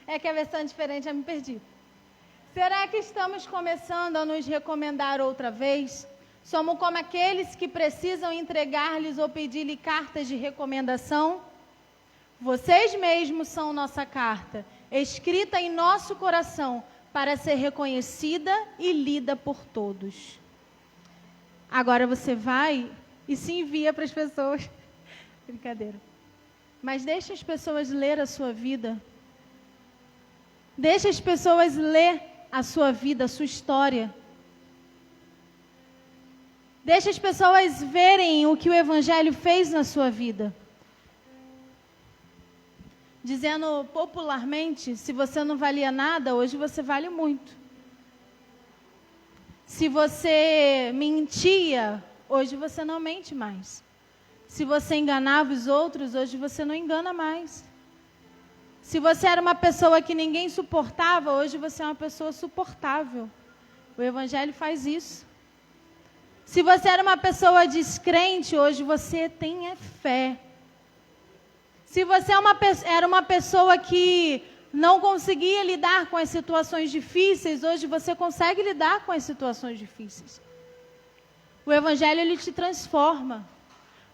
B: É que a versão é diferente, eu me perdi. Será que estamos começando a nos recomendar outra vez? Somos como aqueles que precisam entregar-lhes ou pedir-lhe cartas de recomendação. Vocês mesmos são nossa carta, escrita em nosso coração, para ser reconhecida e lida por todos. Agora você vai e se envia para as pessoas. Brincadeira. Mas deixa as pessoas ler a sua vida. Deixa as pessoas ler a sua vida, a sua história. Deixa as pessoas verem o que o Evangelho fez na sua vida. Dizendo popularmente, se você não valia nada, hoje você vale muito. Se você mentia, hoje você não mente mais. Se você enganava os outros, hoje você não engana mais. Se você era uma pessoa que ninguém suportava, hoje você é uma pessoa suportável. O Evangelho faz isso. Se você era uma pessoa descrente, hoje você tem fé. Se você era uma pessoa que não conseguia lidar com as situações difíceis, hoje você consegue lidar com as situações difíceis. O Evangelho, ele te transforma.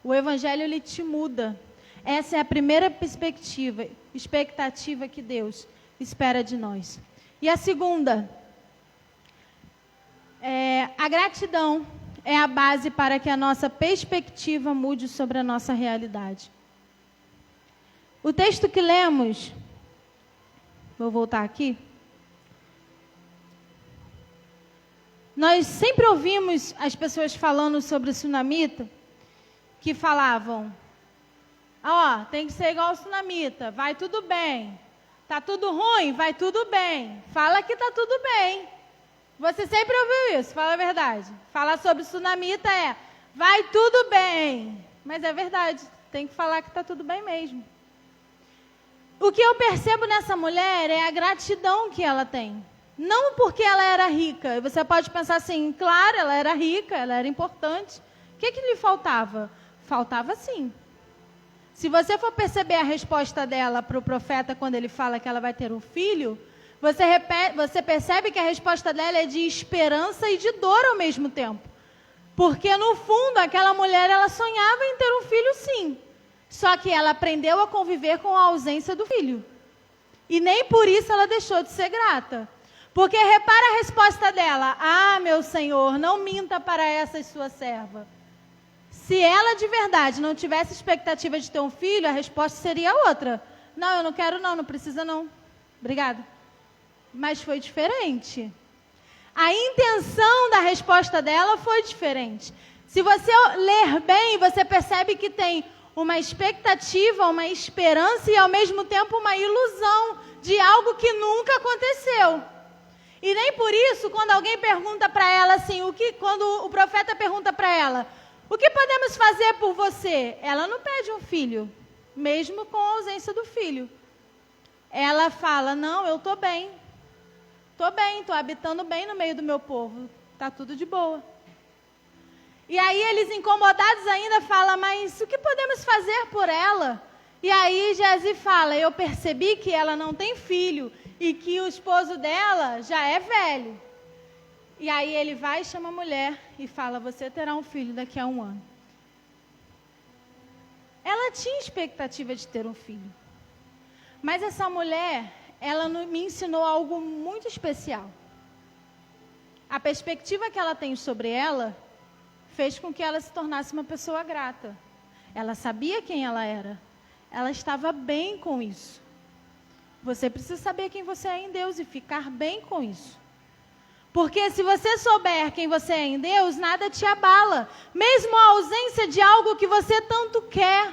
B: O Evangelho, ele te muda. Essa é a primeira expectativa que Deus espera de nós. E a segunda, a gratidão é a base para que a nossa perspectiva mude sobre a nossa realidade. O texto que lemos, vou voltar aqui. Nós sempre ouvimos as pessoas falando sobre o sunamita, que falavam, tem que ser igual o sunamita, vai tudo bem. Tá tudo ruim? Vai tudo bem. Fala que tá tudo bem. Você sempre ouviu isso, fala a verdade. Falar sobre o sunamita vai tudo bem. Mas é verdade, tem que falar que tá tudo bem mesmo. O que eu percebo nessa mulher é a gratidão que ela tem. Não porque ela era rica. Você pode pensar assim, claro, ela era rica, ela era importante. O que lhe faltava? Faltava sim. Se você for perceber a resposta dela para o profeta quando ele fala que ela vai ter um filho, você percebe que a resposta dela é de esperança e de dor ao mesmo tempo. Porque no fundo aquela mulher ela sonhava em ter um filho sim. Só que ela aprendeu a conviver com a ausência do filho. E nem por isso ela deixou de ser grata. Porque repara a resposta dela. Meu Senhor, não minta para essa sua serva. Se ela de verdade não tivesse expectativa de ter um filho, a resposta seria outra. Não, eu não quero não precisa não. Obrigada. Mas foi diferente. A intenção da resposta dela foi diferente. Se você ler bem, você percebe que tem uma expectativa, uma esperança e ao mesmo tempo uma ilusão de algo que nunca aconteceu. E nem por isso, quando alguém pergunta para ela assim, quando o profeta pergunta para ela, o que podemos fazer por você? Ela não pede um filho, mesmo com a ausência do filho. Ela fala, não, eu estou bem. Estou habitando bem no meio do meu povo, está tudo de boa. E aí eles incomodados ainda falam, mas o que podemos fazer por ela? E aí Geazi fala, eu percebi que ela não tem filho e que o esposo dela já é velho. E aí ele vai e chama a mulher e fala, você terá um filho daqui a 1 ano. Ela tinha expectativa de ter um filho. Mas essa mulher, ela me ensinou algo muito especial. A perspectiva que ela tem sobre ela fez com que ela se tornasse uma pessoa grata. Ela sabia quem ela era. Ela estava bem com isso. Você precisa saber quem você é em Deus e ficar bem com isso. Porque se você souber quem você é em Deus, nada te abala. Mesmo a ausência de algo que você tanto quer.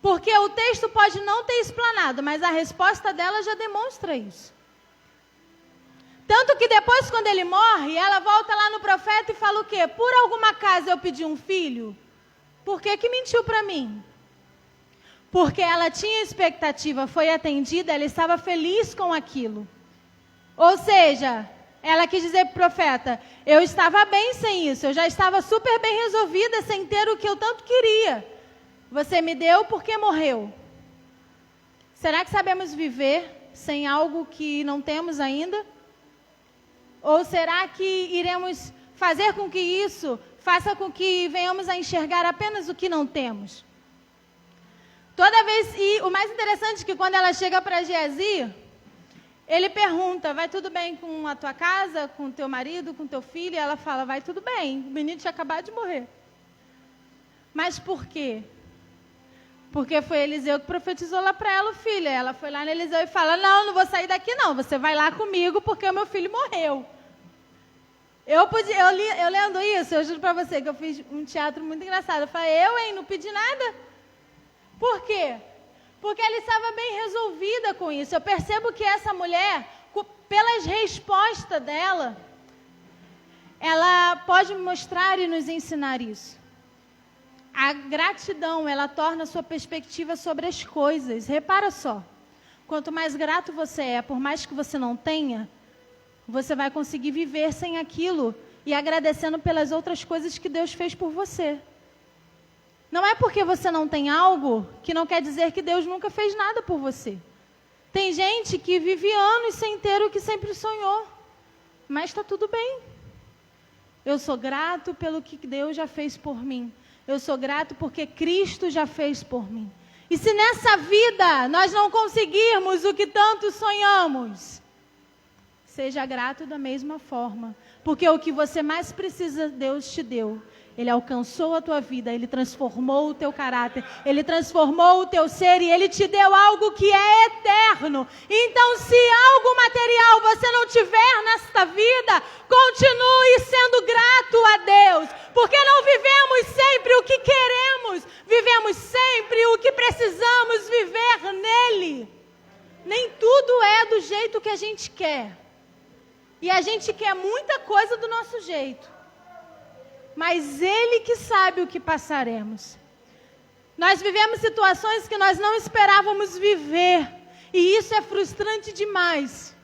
B: Porque o texto pode não ter explanado, mas a resposta dela já demonstra isso. Tanto que depois, quando ele morre, ela volta lá no profeta e fala o quê? Por alguma acaso eu pedi um filho? Por que mentiu para mim? Porque ela tinha expectativa, foi atendida, ela estava feliz com aquilo. Ou seja, ela quis dizer para o profeta, eu estava bem sem isso, eu já estava super bem resolvida sem ter o que eu tanto queria. Você me deu porque morreu. Será que sabemos viver sem algo que não temos ainda? Ou será que iremos fazer com que isso faça com que venhamos a enxergar apenas o que não temos. Toda vez, e o mais interessante é que quando ela chega para Geazi, ele pergunta, vai tudo bem com a tua casa, com o teu marido, com o teu filho? E ela fala, vai tudo bem, o menino tinha acabado de morrer. Mas por quê? Porque foi Eliseu que profetizou lá para ela o filho. Ela foi lá no Eliseu e fala, não vou sair daqui não, você vai lá comigo porque o meu filho morreu. Eu lendo isso, eu juro para você que eu fiz um teatro muito engraçado. Eu falei, não pedi nada. Por quê? Porque ela estava bem resolvida com isso. Eu percebo que essa mulher, pelas respostas dela, ela pode mostrar e nos ensinar isso. A gratidão, ela torna a sua perspectiva sobre as coisas. Repara só, quanto mais grato você é, por mais que você não tenha, você vai conseguir viver sem aquilo e agradecendo pelas outras coisas que Deus fez por você. Não é porque você não tem algo que não quer dizer que Deus nunca fez nada por você. Tem gente que vive anos sem ter o que sempre sonhou, mas está tudo bem. Eu sou grato pelo que Deus já fez por mim. Eu sou grato porque Cristo já fez por mim. E se nessa vida nós não conseguirmos o que tanto sonhamos, seja grato da mesma forma. Porque o que você mais precisa, Deus te deu. Ele alcançou a tua vida, Ele transformou o teu caráter, Ele transformou o teu ser e Ele te deu algo que é eterno. Então, se algo material você não tiver nesta vida, continue sendo grato a Deus. Porque não vivemos sempre o que queremos, vivemos sempre o que precisamos viver nele. Nem tudo é do jeito que a gente quer. E a gente quer muita coisa do nosso jeito. Mas Ele que sabe o que passaremos. Nós vivemos situações que nós não esperávamos viver. E isso é frustrante demais.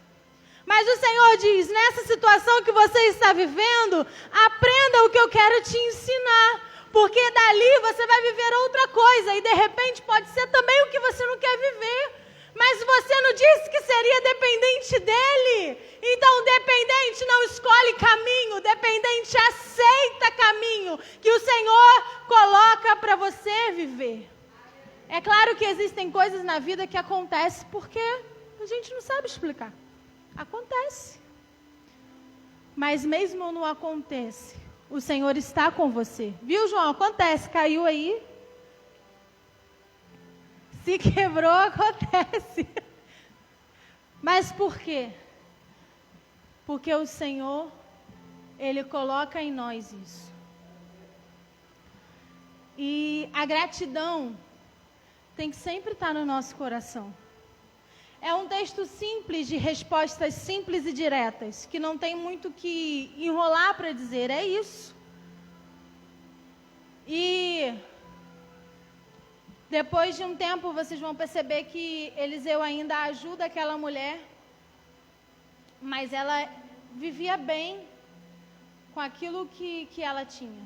B: Mas o Senhor diz, nessa situação que você está vivendo, aprenda o que eu quero te ensinar. Porque dali você vai viver outra coisa. E de repente pode ser também o que você não quer viver. Mas você não disse que seria dependente dele? Então, dependente não escolhe caminho, dependente aceita caminho que o Senhor coloca para você viver. É claro que existem coisas na vida que acontecem porque a gente não sabe explicar. Acontece. Mas mesmo não acontece, o Senhor está com você. Viu, João? Acontece, caiu aí. Se quebrou, acontece. Mas por quê? Porque o Senhor, Ele coloca em nós isso. E a gratidão tem que sempre estar no nosso coração. É um texto simples, de respostas simples e diretas, que não tem muito que enrolar para dizer, é isso. E depois de um tempo, vocês vão perceber que Eliseu ainda ajuda aquela mulher, mas ela vivia bem com aquilo que ela tinha.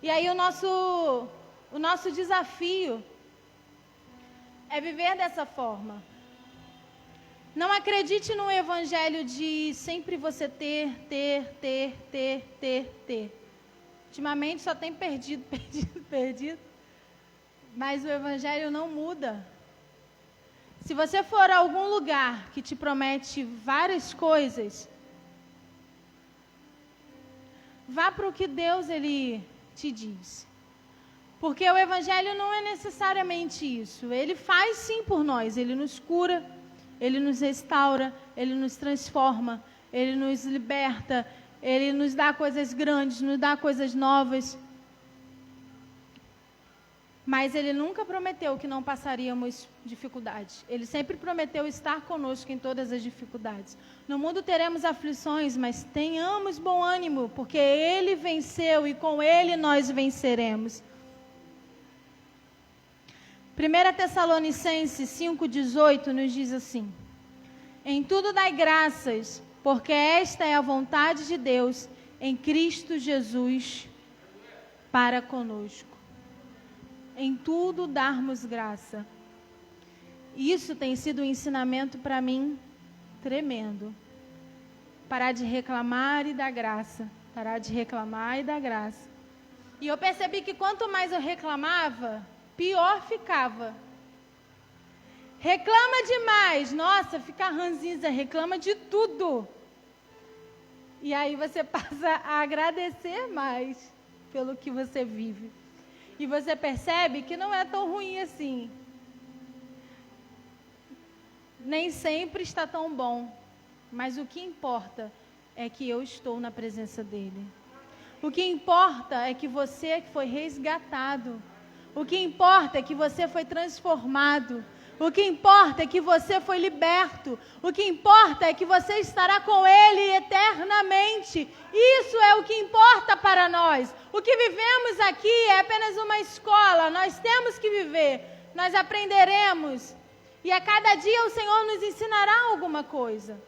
B: E aí o nosso desafio é viver dessa forma. Não acredite no evangelho de sempre você ter. Ultimamente só tem perdido. Mas o evangelho não muda. Se você for a algum lugar que te promete várias coisas, vá para o que Deus ele te diz. Porque o evangelho não é necessariamente isso. Ele faz sim por nós. Ele nos cura, Ele nos restaura, Ele nos transforma, Ele nos liberta, Ele nos dá coisas grandes, nos dá coisas novas. Mas Ele nunca prometeu que não passaríamos dificuldades. Ele sempre prometeu estar conosco em todas as dificuldades. No mundo teremos aflições, mas tenhamos bom ânimo, porque Ele venceu e com Ele nós venceremos. 1 Tessalonicenses 5,18 nos diz assim: em tudo dai graças, porque esta é a vontade de Deus em Cristo Jesus para conosco. Em tudo darmos graça. Isso tem sido um ensinamento para mim tremendo. Parar de reclamar e dar graça. Parar de reclamar e dar graça. E eu percebi que quanto mais eu reclamava, pior ficava. Reclama demais, nossa, fica ranzinza, reclama de tudo. E aí você passa a agradecer mais pelo que você vive. E você percebe que não é tão ruim assim. Nem sempre está tão bom, mas o que importa é que eu estou na presença dele. O que importa é que você foi resgatado. O que importa é que você foi transformado. O que importa é que você foi liberto. O que importa é que você estará com ele eternamente. Isso é o que importa para nós. O que vivemos aqui é apenas uma escola. Nós temos que viver. Nós aprenderemos. E a cada dia o Senhor nos ensinará alguma coisa.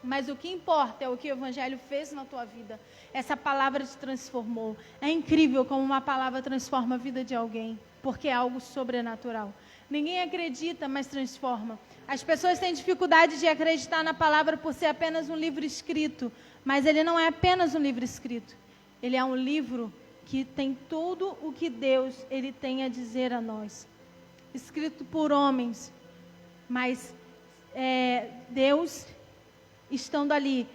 B: Mas o que importa é o que o Evangelho fez na tua vida. Essa palavra te transformou. É incrível como uma palavra transforma a vida de alguém. Porque é algo sobrenatural. Ninguém acredita, mas transforma. As pessoas têm dificuldade de acreditar na palavra por ser apenas um livro escrito. Mas ele não é apenas um livro escrito. Ele é um livro que tem tudo o que Deus ele tem a dizer a nós. Escrito por homens. Mas Deus estando ali,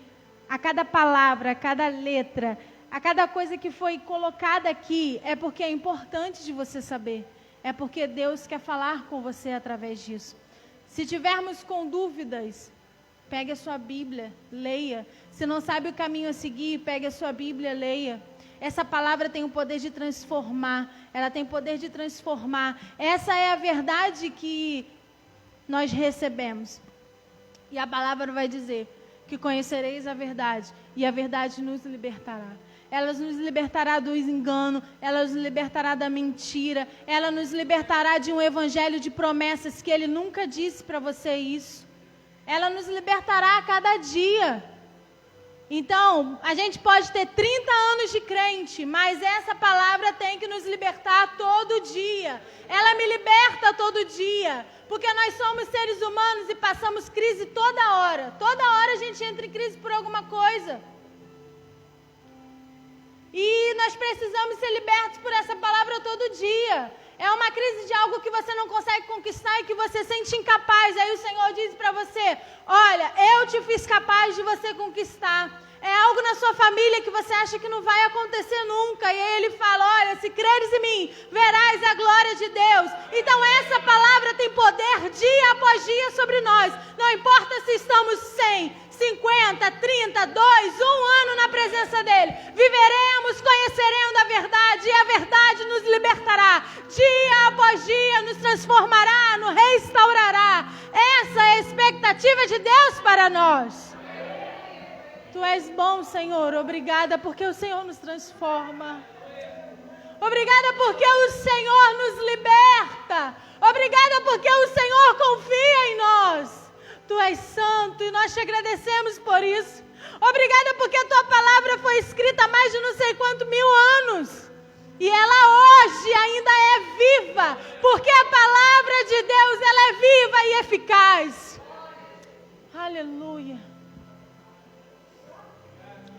B: a cada palavra, a cada letra, a cada coisa que foi colocada aqui, é porque é importante de você saber. É porque Deus quer falar com você através disso. Se tivermos com dúvidas, pegue a sua Bíblia, leia. Se não sabe o caminho a seguir, pegue a sua Bíblia, leia. Essa palavra tem o poder de transformar. Ela tem o poder de transformar. Essa é a verdade que nós recebemos. E a palavra vai dizer que conhecereis a verdade, e a verdade nos libertará. Ela nos libertará do engano, ela nos libertará da mentira, ela nos libertará de um evangelho de promessas que ele nunca disse para você isso. Ela nos libertará a cada dia. Então, a gente pode ter 30 anos de crente, mas essa palavra tem que nos libertar todo dia. Ela me liberta todo dia, porque nós somos seres humanos e passamos crise toda hora. Toda hora a gente entra em crise por alguma coisa. E nós precisamos ser libertos por essa palavra todo dia. É uma crise de algo que você não consegue conquistar e que você sente incapaz. Aí o Senhor diz para você, olha, eu te fiz capaz de você conquistar. É algo na sua família que você acha que não vai acontecer nunca. E aí ele fala, olha, se creres em mim, verás a glória de Deus. Então essa palavra tem poder dia após dia sobre nós. Não importa se estamos 100, 50, 30, 2, 1 ano na presença dele. Viveremos, conheceremos a verdade e a verdade nos libertará. Dia após dia nos transformará, nos restaurará. Essa é a expectativa de Deus para nós. Tu és bom, Senhor. Obrigada porque o Senhor nos transforma. Obrigada porque o Senhor nos liberta. Obrigada porque o Senhor confia em nós. Tu és santo e nós te agradecemos por isso. Obrigada porque a tua palavra foi escrita há mais de não sei quantos mil anos. E ela hoje ainda é viva. Porque a palavra de Deus ela é viva e eficaz. Aleluia.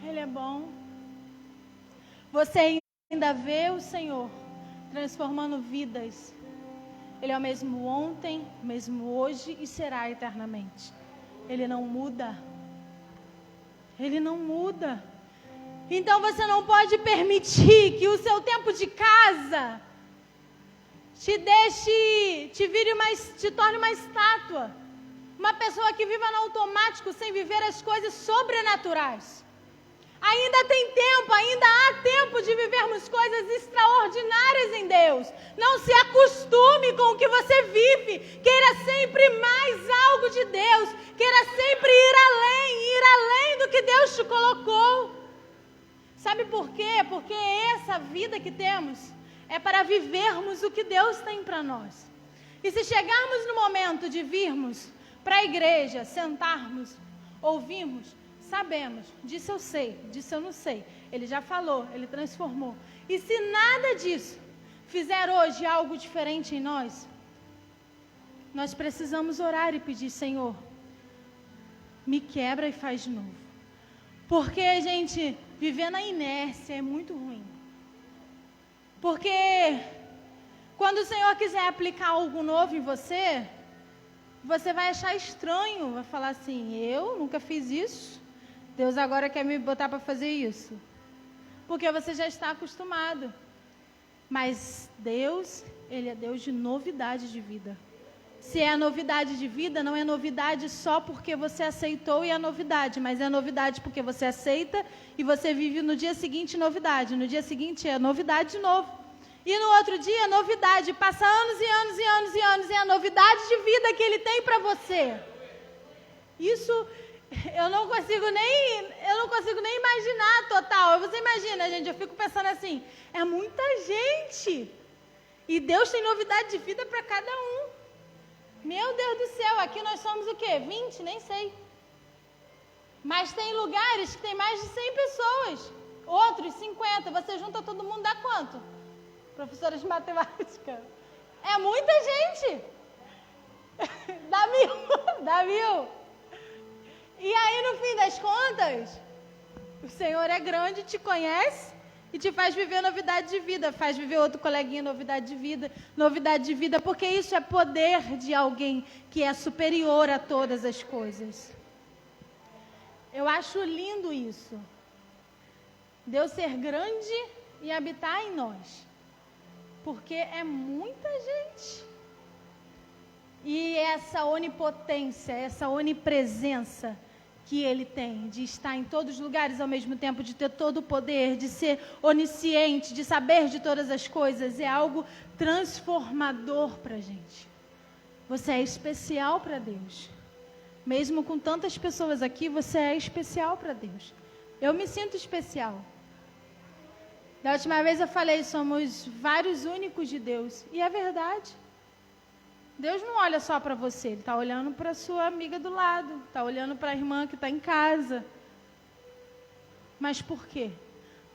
B: Ele é bom. Você ainda vê o Senhor transformando vidas. Ele é o mesmo ontem, o mesmo hoje e será eternamente. Ele não muda. Ele não muda. Então você não pode permitir que o seu tempo de casa te torne uma estátua. Uma pessoa que viva no automático sem viver as coisas sobrenaturais. Ainda tem tempo, ainda há tempo de vivermos coisas extraordinárias em Deus. Não se acostume com o que você vive. Queira sempre mais algo de Deus. Queira sempre ir além do que Deus te colocou. Sabe por quê? Porque essa vida que temos é para vivermos o que Deus tem para nós. E se chegarmos no momento de virmos para a igreja, sentarmos, ouvirmos, sabemos, disso eu sei, disso eu não sei. Ele já falou, ele transformou. E se nada disso fizer hoje algo diferente em nós, nós precisamos orar e pedir, Senhor, me quebra e faz de novo. Porque, gente, Viver na inércia é muito ruim. Porque quando o Senhor quiser aplicar algo novo em você, você vai achar estranho, vai falar assim, eu nunca fiz isso, Deus agora quer me botar para fazer isso. Porque você já está acostumado. Mas Deus, Ele é Deus de novidade de vida. Se é novidade de vida, não é novidade só porque você aceitou e é novidade, mas é novidade porque você aceita e você vive no dia seguinte novidade. No dia seguinte é novidade de novo. E no outro dia é novidade. Passa anos e anos e anos e anos e é a novidade de vida que Ele tem para você. Isso eu não consigo nem imaginar total. Você imagina, gente, eu fico pensando assim, é muita gente. E Deus tem novidade de vida para cada um. Meu Deus do céu, aqui nós somos o quê? 20? Nem sei. Mas tem lugares que tem mais de 100 pessoas. Outros 50. Você junta todo mundo, dá quanto? Professora de matemática. É muita gente. Dá 1000. Dá 1000. E aí, no fim das contas, o Senhor é grande, te conhece e te faz viver novidade de vida, faz viver outro coleguinha novidade de vida, porque isso é poder de alguém que é superior a todas as coisas. Eu acho lindo isso. Deus ser grande e habitar em nós, porque é muita gente. E essa onipotência, essa onipresença que Ele tem, de estar em todos os lugares ao mesmo tempo, de ter todo o poder, de ser onisciente, de saber de todas as coisas, é algo transformador para a gente. Você é especial para Deus. Mesmo com tantas pessoas aqui, você é especial para Deus. Eu me sinto especial. Da última vez eu falei, somos vários únicos de Deus. E é verdade. Deus não olha só para você, Ele está olhando para a sua amiga do lado, está olhando para a irmã que está em casa. Mas por quê?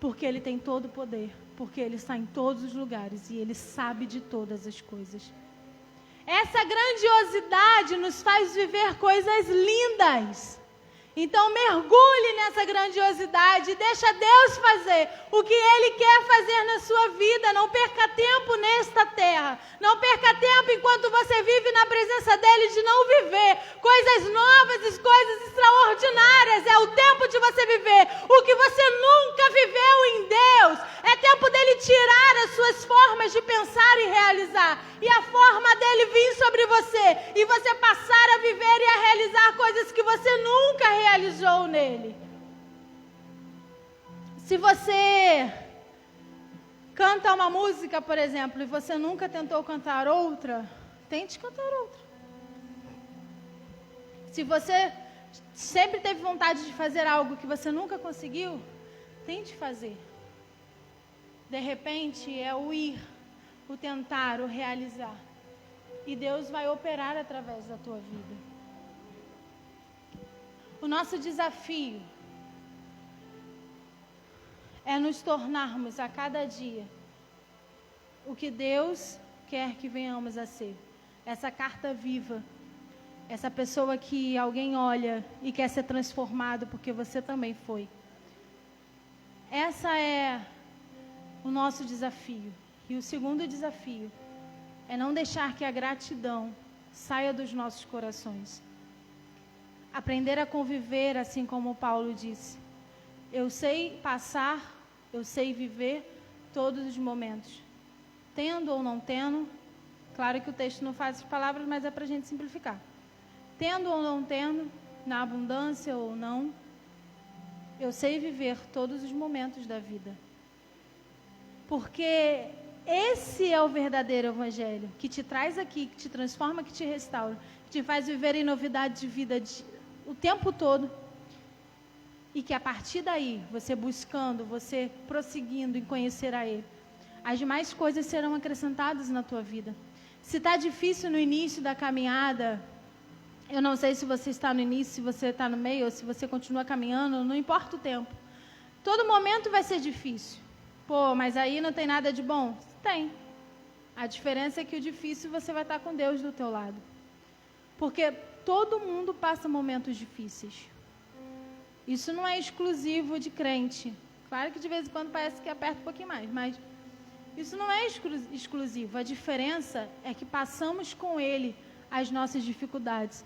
B: Porque Ele tem todo o poder, porque Ele está em todos os lugares e Ele sabe de todas as coisas. Essa grandiosidade nos faz viver coisas lindas. Então mergulhe nessa grandiosidade, deixa Deus fazer o que Ele quer fazer na sua vida. Não perca tempo nesta terra, não perca tempo enquanto você vive na presença dEle de não viver coisas novas e coisas extraordinárias. É o tempo de você viver o que você nunca viveu em Deus. É tempo dEle tirar as suas formas de pensar e realizar, e a forma dEle vir sobre você, e você passar a viver e a realizar coisas que você nunca realizou nele. Se você canta uma música, por exemplo, e você nunca tentou cantar outra, tente cantar outra. Se você sempre teve vontade de fazer algo que você nunca conseguiu, tente fazer. De repente é o ir, o tentar, o realizar. E Deus vai operar através da tua vida. O nosso desafio é nos tornarmos a cada dia o que Deus quer que venhamos a ser. Essa carta viva, essa pessoa que alguém olha e quer ser transformado porque você também foi. Essa é o nosso desafio. E o segundo desafio é não deixar que a gratidão saia dos nossos corações. Aprender a conviver, assim como Paulo disse. Eu sei passar, eu sei viver todos os momentos. Tendo ou não tendo, claro que o texto não faz as palavras, mas é para a gente simplificar. Tendo ou não tendo, na abundância ou não, eu sei viver todos os momentos da vida. Porque esse é o verdadeiro evangelho, que te traz aqui, que te transforma, que te restaura, que te faz viver em novidade de vida o tempo todo. E que a partir daí, você buscando, você prosseguindo em conhecer a Ele, as demais coisas serão acrescentadas na tua vida. Se está difícil no início da caminhada, eu não sei se você está no início, se você está no meio, ou se você continua caminhando, não importa o tempo. Todo momento vai ser difícil. Pô, mas aí não tem nada de bom? Tem. A diferença é que o difícil você vai estar com Deus do teu lado. Porque todo mundo passa momentos difíceis. Isso não é exclusivo de crente. Claro que de vez em quando parece que aperta um pouquinho mais, mas isso não é exclusivo. A diferença é que passamos com Ele as nossas dificuldades.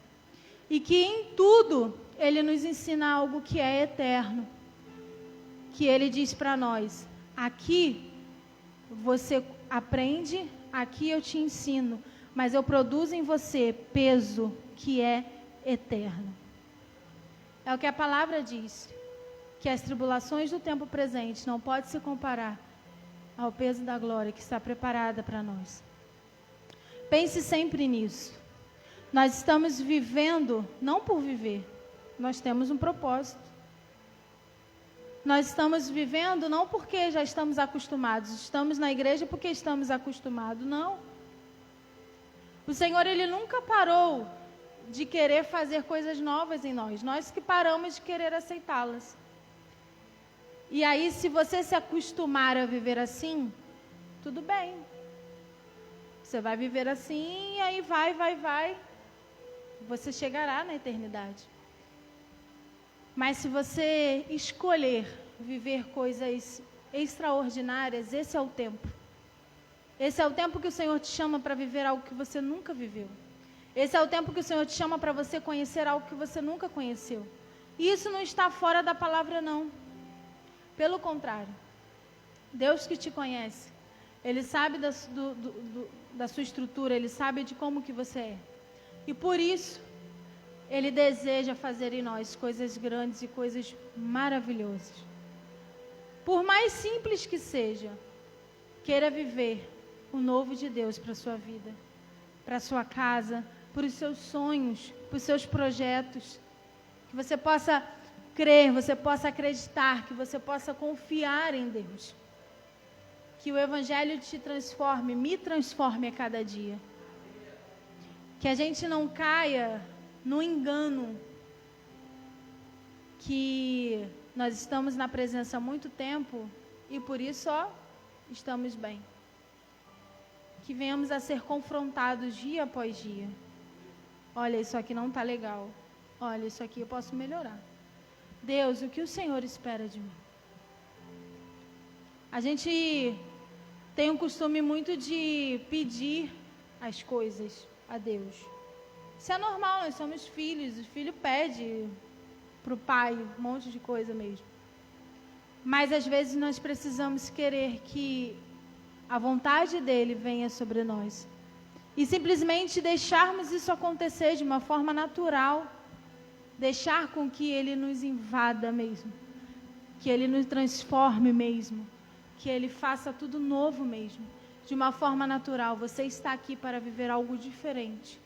B: E que em tudo Ele nos ensina algo que é eterno. Que Ele diz para nós: aqui você aprende, aqui eu te ensino, mas eu produzo em você peso que é eterno. É o que a palavra diz, que as tribulações do tempo presente não podem se comparar ao peso da glória que está preparada para nós. Pense sempre nisso. Nós estamos vivendo não por viver, nós temos um propósito. Nós estamos vivendo não porque já estamos acostumados, estamos na igreja porque estamos acostumados, não. O Senhor, Ele nunca parou de querer fazer coisas novas em nós que paramos de querer aceitá-las. E aí, se você se acostumar a viver assim, tudo bem. Você vai viver assim, e aí vai. Você chegará na eternidade. Mas se você escolher viver coisas extraordinárias, esse é o tempo. Esse é o tempo que o Senhor te chama para viver algo que você nunca viveu. Esse é o tempo que o Senhor te chama para você conhecer algo que você nunca conheceu. E isso não está fora da palavra, não. Pelo contrário. Deus que te conhece, Ele sabe da sua estrutura, Ele sabe de como que você é. E por isso, Ele deseja fazer em nós coisas grandes e coisas maravilhosas. Por mais simples que seja, queira viver o novo de Deus para a sua vida, para a sua casa, para os seus sonhos, para os seus projetos. Que você possa crer, você possa acreditar, que você possa confiar em Deus. Que o Evangelho te transforme, me transforme a cada dia. Que a gente não caia no engano que nós estamos na presença há muito tempo e por isso estamos bem. Que venhamos a ser confrontados dia após dia. Olha, isso aqui não está legal. Olha, isso aqui eu posso melhorar. Deus, o que o Senhor espera de mim? A gente tem um costume muito de pedir as coisas a Deus. Isso é normal, nós somos filhos, o filho pede para o pai um monte de coisa mesmo. Mas às vezes nós precisamos querer que a vontade dele venha sobre nós. E simplesmente deixarmos isso acontecer de uma forma natural. Deixar com que ele nos invada mesmo. Que ele nos transforme mesmo. Que ele faça tudo novo mesmo. De uma forma natural. Você está aqui para viver algo diferente.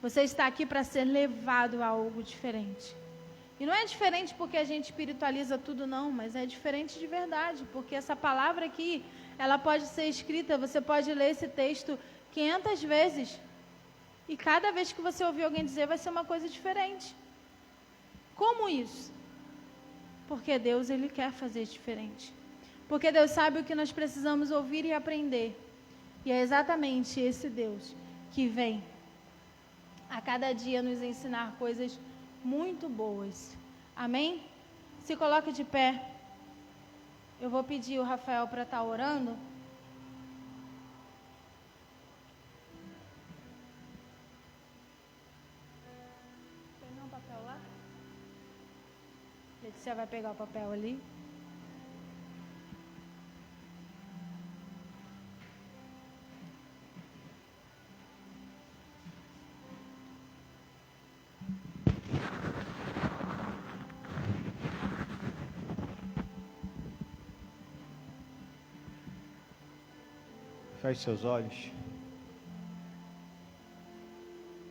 B: Você está aqui para ser levado a algo diferente. E não é diferente porque a gente espiritualiza tudo, não, mas é diferente de verdade, porque essa palavra aqui, ela pode ser escrita, você pode ler esse texto 500 vezes, e cada vez que você ouvir alguém dizer, vai ser uma coisa diferente. Como isso? Porque Deus, Ele quer fazer diferente. Porque Deus sabe o que nós precisamos ouvir e aprender. E é exatamente esse Deus que vem a cada dia nos ensinar coisas muito boas. Amém? Se coloque de pé. Eu vou pedir o Rafael para estar orando. Pegar um papel lá? Letícia vai pegar o papel ali.
C: Feche seus olhos.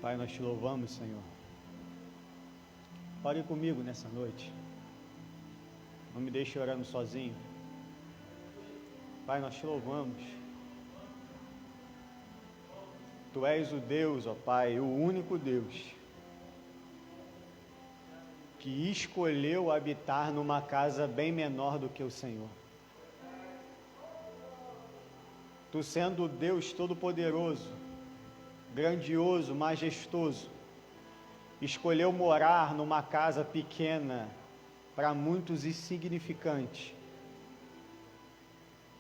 C: Pai, nós te louvamos, Senhor. Ore comigo nessa noite. Não me deixe orando sozinho. Pai, nós te louvamos. Tu és o Deus, ó Pai, o único Deus, que escolheu habitar numa casa bem menor do que o Senhor. Tu sendo o Deus Todo-Poderoso, grandioso, majestoso, escolheu morar numa casa pequena, para muitos insignificante,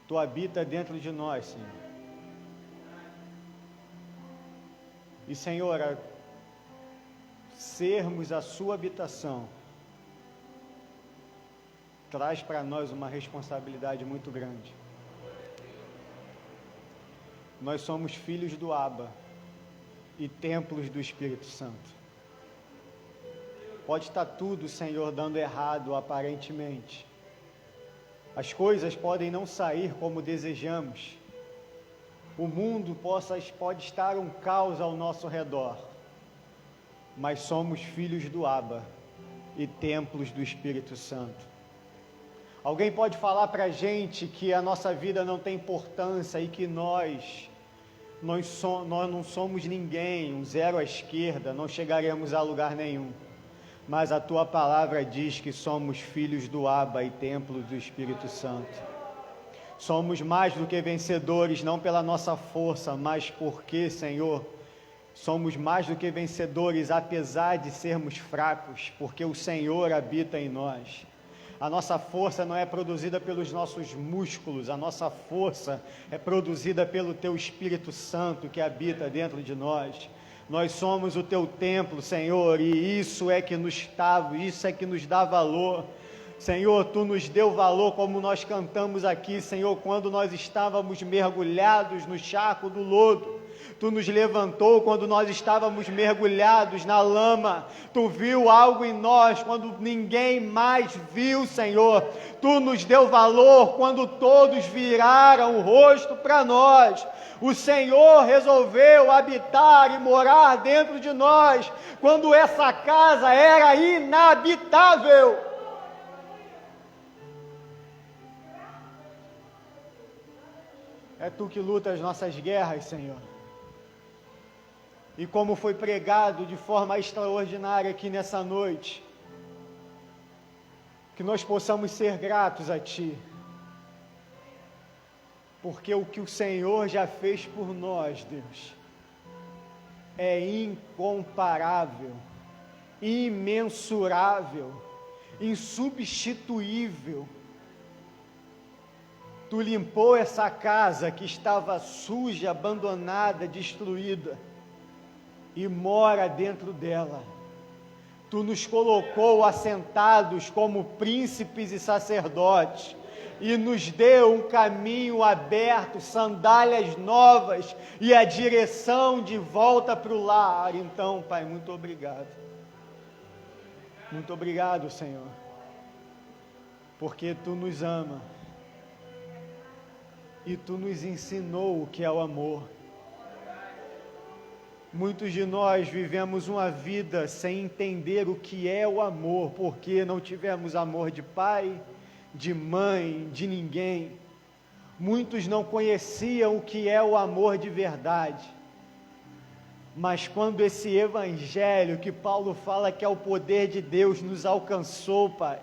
C: Tu habita dentro de nós, Senhor. E, Senhor, sermos a Sua habitação traz para nós uma responsabilidade muito grande. Nós somos filhos do Abba e templos do Espírito Santo. Pode estar tudo, Senhor, dando errado aparentemente. As coisas podem não sair como desejamos. O mundo pode estar um caos ao nosso redor. Mas somos filhos do Abba e templos do Espírito Santo. Alguém pode falar para a gente que a nossa vida não tem importância e que nós não somos ninguém, um zero à esquerda, não chegaremos a lugar nenhum. Mas a Tua palavra diz que somos filhos do Abba e templos do Espírito Santo. Somos mais do que vencedores, não pela nossa força, mas porque, Senhor, somos mais do que vencedores, apesar de sermos fracos, porque o Senhor habita em nós. A nossa força não é produzida pelos nossos músculos, a nossa força é produzida pelo Teu Espírito Santo que habita dentro de nós. Nós somos o Teu templo, Senhor, e isso é que nos dá valor. Senhor, Tu nos deu valor, como nós cantamos aqui, Senhor, quando nós estávamos mergulhados no charco do lodo. Tu nos levantou quando nós estávamos mergulhados na lama. Tu viu algo em nós quando ninguém mais viu, Senhor. Tu nos deu valor quando todos viraram o rosto para nós. O Senhor resolveu habitar e morar dentro de nós quando essa casa era inabitável. É Tu que luta as nossas guerras, Senhor. E como foi pregado de forma extraordinária aqui nessa noite, que nós possamos ser gratos a Ti, porque o que o Senhor já fez por nós, Deus, é incomparável, imensurável, insubstituível. Tu limpou essa casa que estava suja, abandonada, destruída, e mora dentro dela. Tu nos colocou assentados como príncipes e sacerdotes, e nos deu um caminho aberto, sandálias novas, e a direção de volta para o lar. Então, Pai, muito obrigado. Muito obrigado, Senhor, porque Tu nos ama, e Tu nos ensinou o que é o amor. Muitos de nós vivemos uma vida sem entender o que é o amor, porque não tivemos amor de pai, de mãe, de ninguém. Muitos não conheciam o que é o amor de verdade. Mas quando esse evangelho que Paulo fala que é o poder de Deus nos alcançou, Pai,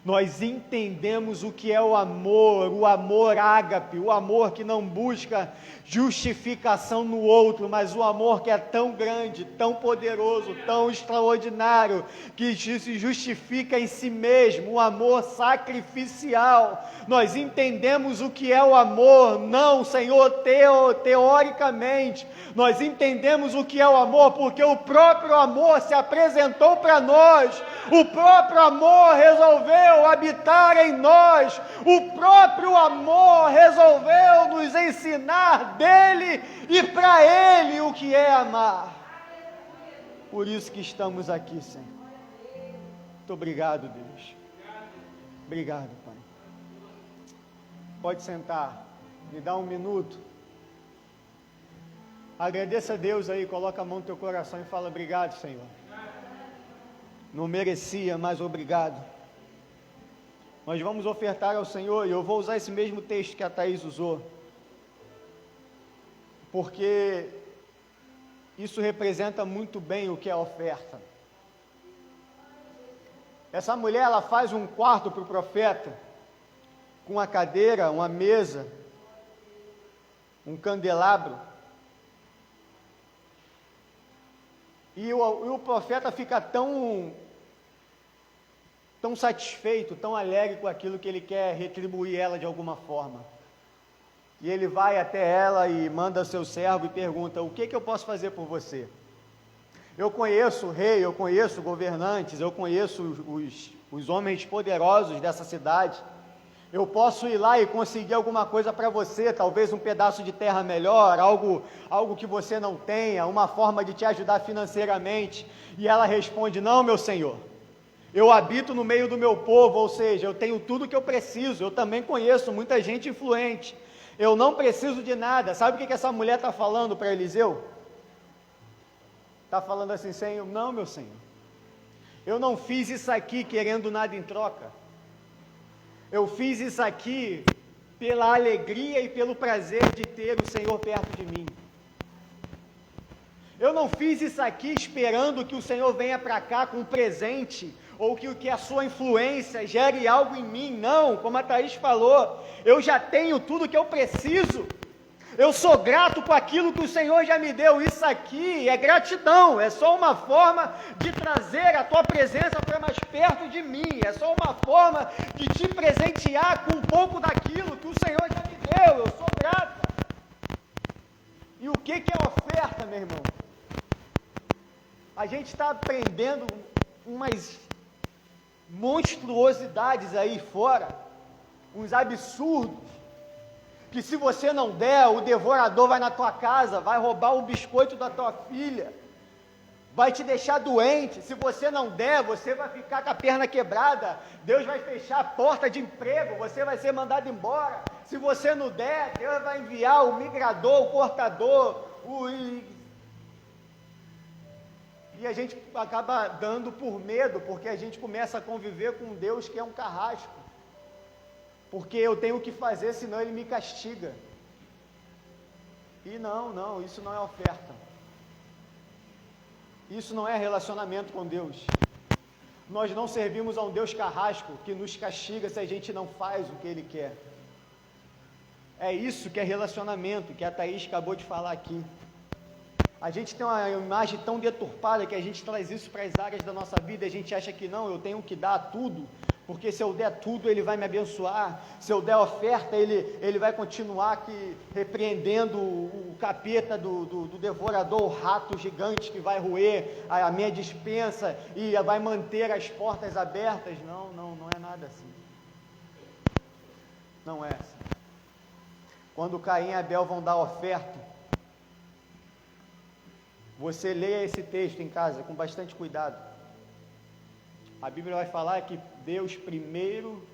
C: nós entendemos o que é o amor ágape, o amor que não busca justificação no outro, mas o amor que é tão grande, tão poderoso, tão extraordinário, que se justifica em si mesmo, o amor sacrificial. Nós entendemos o que é o amor, não, Senhor, teoricamente, nós entendemos o que é o amor, porque o próprio amor se apresentou para nós, o próprio amor resolveu habitar em nós, o próprio amor resolveu nos ensinar dele e para ele o que é amar. Por isso que estamos aqui, Senhor. Muito obrigado, Deus. Obrigado, Pai. Pode sentar, me dá um minuto. Agradeça a Deus aí, coloca a mão no teu coração e fala: obrigado, Senhor. Não merecia, mas obrigado. Nós vamos ofertar ao Senhor, e eu vou usar esse mesmo texto que a Thaís usou, porque isso representa muito bem o que é a oferta. Essa mulher, ela faz um quarto para o profeta, com uma cadeira, uma mesa, um candelabro, e o profeta fica tão tão satisfeito, tão alegre com aquilo que ele quer retribuir ela de alguma forma. E ele vai até ela e manda seu servo e pergunta: o que eu posso fazer por você? Eu conheço o rei, eu conheço governantes, eu conheço os homens poderosos dessa cidade. Eu posso ir lá e conseguir alguma coisa para você, talvez um pedaço de terra melhor, algo que você não tenha, uma forma de te ajudar financeiramente. E ela responde: não, meu senhor, eu habito no meio do meu povo, ou seja, eu tenho tudo que eu preciso, eu também conheço muita gente influente, eu não preciso de nada. Sabe o que essa mulher está falando para Eliseu? Está falando assim: Senhor, não, meu Senhor, eu não fiz isso aqui querendo nada em troca. Eu fiz isso aqui pela alegria e pelo prazer de ter o Senhor perto de mim. Eu não fiz isso aqui esperando que o Senhor venha para cá com um presente, ou que a sua influência gere algo em mim. Não, como a Thaís falou, eu já tenho tudo que eu preciso. Eu sou grato com aquilo que o Senhor já me deu. Isso aqui é gratidão, é só uma forma de trazer a tua presença para mais perto de mim, é só uma forma de te presentear com um pouco daquilo que o Senhor já me deu. Eu sou grata. E o que é oferta, meu irmão? A gente está aprendendo umas monstruosidades aí fora, uns absurdos, que se você não der, o devorador vai na tua casa, vai roubar o biscoito da tua filha, vai te deixar doente. Se você não der, você vai ficar com a perna quebrada, Deus vai fechar a porta de emprego, você vai ser mandado embora. Se você não der, Deus vai enviar o migrador, o cortador, e a gente acaba dando por medo, porque a gente começa a conviver com um Deus que é um carrasco, porque eu tenho o que fazer, senão Ele me castiga. E não, isso não é oferta. Isso não é relacionamento com Deus. Nós não servimos a um Deus carrasco que nos castiga se a gente não faz o que Ele quer. É isso que é relacionamento, que a Thaís acabou de falar aqui. A gente tem uma imagem tão deturpada que a gente traz isso para as áreas da nossa vida, a gente acha que não, eu tenho que dar tudo, porque se eu der tudo, Ele vai me abençoar. Se eu der oferta, Ele vai continuar aqui repreendendo o capeta do devorador, o rato gigante que vai roer a minha despensa e vai manter as portas abertas. Não é nada assim. Não é assim. Quando Caim e Abel vão dar oferta, você leia esse texto em casa com bastante cuidado. A Bíblia vai falar que Deus primeiro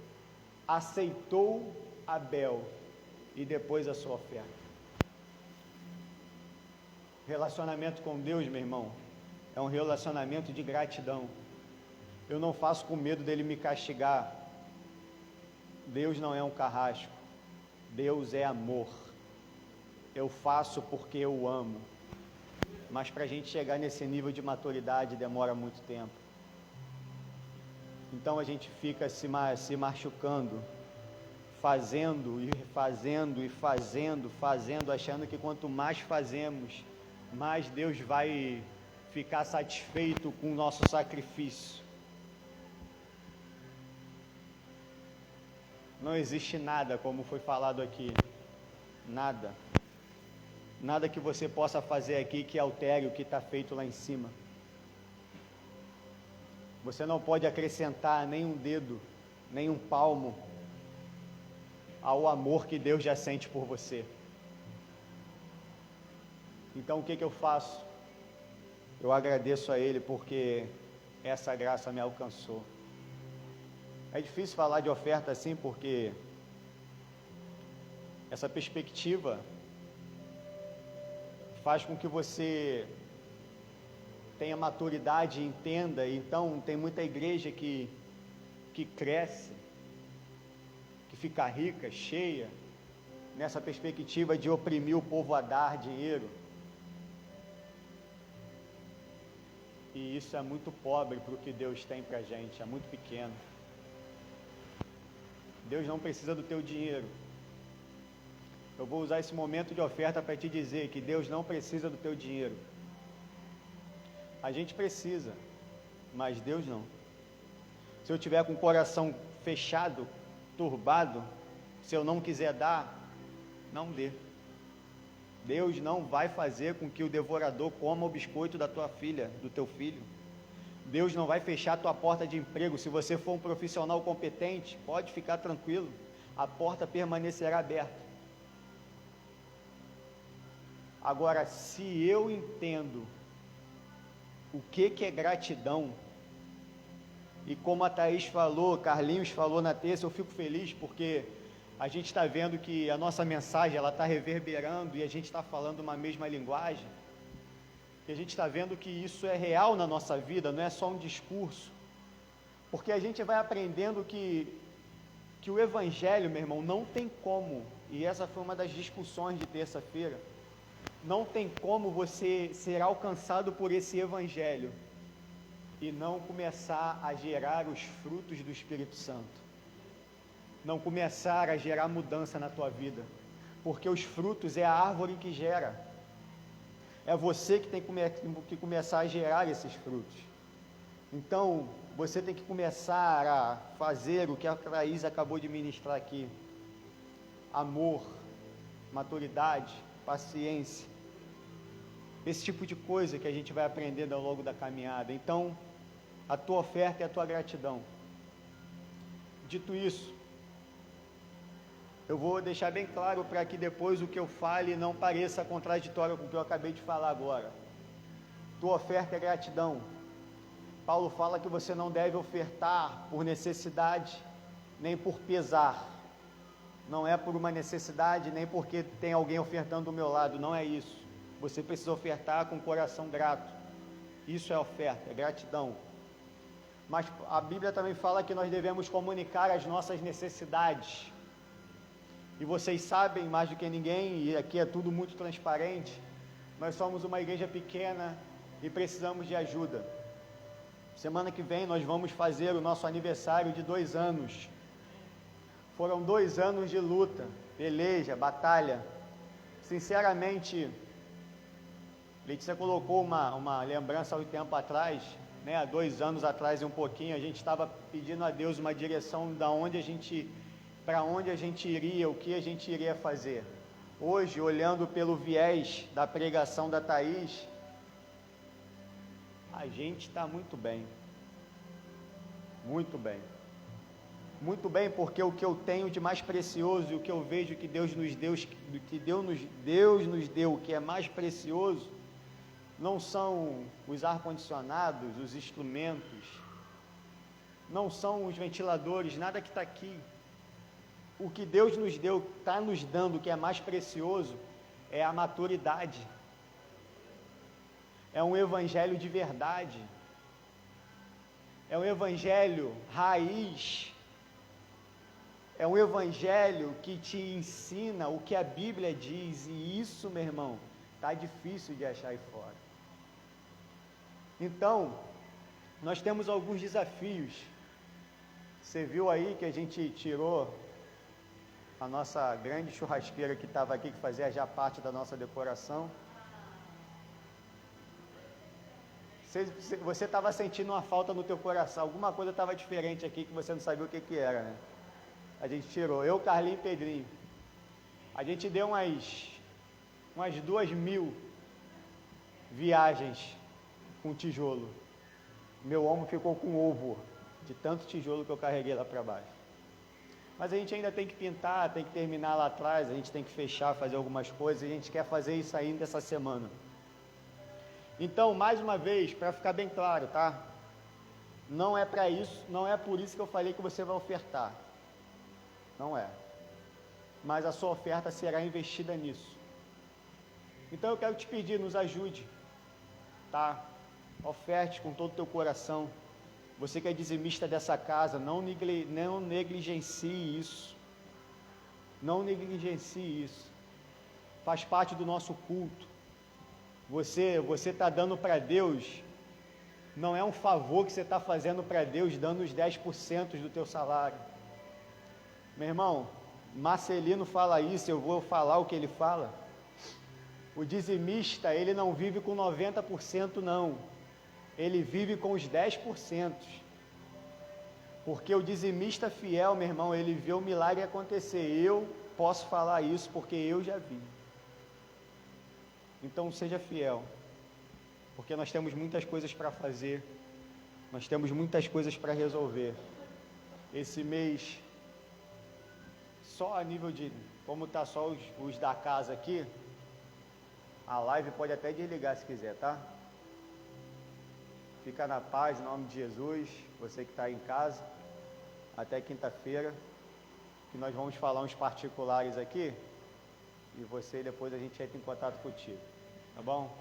C: aceitou Abel e depois a sua oferta. Relacionamento com Deus, meu irmão, é um relacionamento de gratidão. Eu não faço com medo dele me castigar. Deus não é um carrasco. Deus é amor. Eu faço porque eu amo. Mas para a gente chegar nesse nível de maturidade demora muito tempo. Então a gente fica se machucando, fazendo, achando que quanto mais fazemos, mais Deus vai ficar satisfeito com o nosso sacrifício. Não existe nada, como foi falado aqui, nada que você possa fazer aqui que altere o que está feito lá em cima. Você não pode acrescentar nem um dedo, nem um palmo ao amor que Deus já sente por você. Então o que eu faço? Eu agradeço a Ele porque essa graça me alcançou. É difícil falar de oferta assim porque essa perspectiva faz com que você tenha maturidade e entenda. Então tem muita igreja que cresce, que fica rica, cheia, nessa perspectiva de oprimir o povo a dar dinheiro. E isso é muito pobre para o que Deus tem para a gente, é muito pequeno. Deus não precisa do teu dinheiro. Eu vou usar esse momento de oferta para te dizer que Deus não precisa do teu dinheiro. A gente precisa, mas Deus não. se eu tiver com o coração fechado, turbado, se eu não quiser dar, não dê. Deus não vai fazer com que o devorador coma o biscoito da tua filha, do teu filho. Deus não vai fechar a tua porta de emprego. Se você for um profissional competente, pode ficar tranquilo, a porta permanecerá aberta. Agora, se eu entendo o que é gratidão, e como a Thaís falou, Carlinhos falou na terça, eu fico feliz porque a gente está vendo que a nossa mensagem ela está reverberando e a gente está falando uma mesma linguagem, que a gente está vendo que isso é real na nossa vida, não é só um discurso, porque a gente vai aprendendo que o Evangelho, meu irmão, não tem como, e essa foi uma das discussões de terça-feira, não tem como você ser alcançado por esse Evangelho e não começar a gerar os frutos do Espírito Santo, não começar a gerar mudança na tua vida, porque os frutos é a árvore que gera, é você que tem que começar a gerar esses frutos. Então, você tem que começar a fazer o que a Thaís acabou de ministrar aqui: amor, maturidade, paciência, esse tipo de coisa que a gente vai aprendendo ao longo da caminhada. Então, a tua oferta é a tua gratidão. Dito isso, eu vou deixar bem claro para que depois o que eu fale não pareça contraditório com o que eu acabei de falar agora. Tua oferta é gratidão. Paulo fala que você não deve ofertar por necessidade, nem por pesar. Não é por uma necessidade, nem porque tem alguém ofertando do meu lado, não é isso. Você precisa ofertar com o coração grato. Isso é oferta, é gratidão. Mas a Bíblia também fala que nós devemos comunicar as nossas necessidades. E vocês sabem mais do que ninguém, e aqui é tudo muito transparente, nós somos uma igreja pequena e precisamos de ajuda. Semana que vem nós vamos fazer o nosso aniversário de 2 anos. Foram 2 anos de luta, peleja, batalha. Sinceramente, Letícia colocou uma lembrança há um tempo atrás, né, há 2 anos atrás e um pouquinho, a gente estava pedindo a Deus uma direção para onde a gente iria, o que a gente iria fazer. Hoje, olhando pelo viés da pregação da Thaís, a gente está muito bem. Muito bem. Muito bem, porque o que eu tenho de mais precioso e o que eu vejo que Deus nos deu, que é mais precioso, não são os ar-condicionados, os instrumentos, não são os ventiladores, nada que está aqui. O que Deus nos deu, está nos dando, que é mais precioso, é a maturidade. É um evangelho de verdade. É um evangelho raiz. É um evangelho que te ensina o que a Bíblia diz. E isso, meu irmão, está difícil de achar aí fora. Então, nós temos alguns desafios. Você viu aí que a gente tirou a nossa grande churrasqueira que estava aqui, que fazia já parte da nossa decoração. Você estava sentindo uma falta no teu coração, alguma coisa estava diferente aqui que você não sabia o que era, né? A gente tirou, eu, Carlinho e Pedrinho. A gente deu umas 2.000 viagens com tijolo. Meu ombro ficou com ovo, de tanto tijolo que eu carreguei lá para baixo. Mas a gente ainda tem que pintar, tem que terminar lá atrás, a gente tem que fechar, fazer algumas coisas, e a gente quer fazer isso ainda essa semana. Então, mais uma vez, para ficar bem claro, tá? Não é para isso, não é por isso que eu falei que você vai ofertar. Não é. Mas a sua oferta será investida nisso. Então eu quero te pedir, nos ajude, tá? Oferte com todo o teu coração. Você que é dizimista dessa casa, não negligencie isso. Não negligencie isso. Faz parte do nosso culto. Você está dando para Deus, não é um favor que você está fazendo para Deus, dando os 10% do teu salário. Meu irmão, Marcelino fala isso, eu vou falar o que ele fala. O dizimista, ele não vive com 90% não, ele vive com os 10%. Porque o dizimista fiel, meu irmão, ele vê o milagre acontecer. Eu posso falar isso porque eu já vi. Então seja fiel, porque nós temos muitas coisas para fazer, nós temos muitas coisas para resolver. Esse mês, só a nível de, como está só os da casa aqui, a live pode até desligar se quiser, tá? Fica na paz, em nome de Jesus, você que está aí em casa, até quinta-feira, que nós vamos falar uns particulares aqui, e você depois a gente entra em contato contigo, tá bom?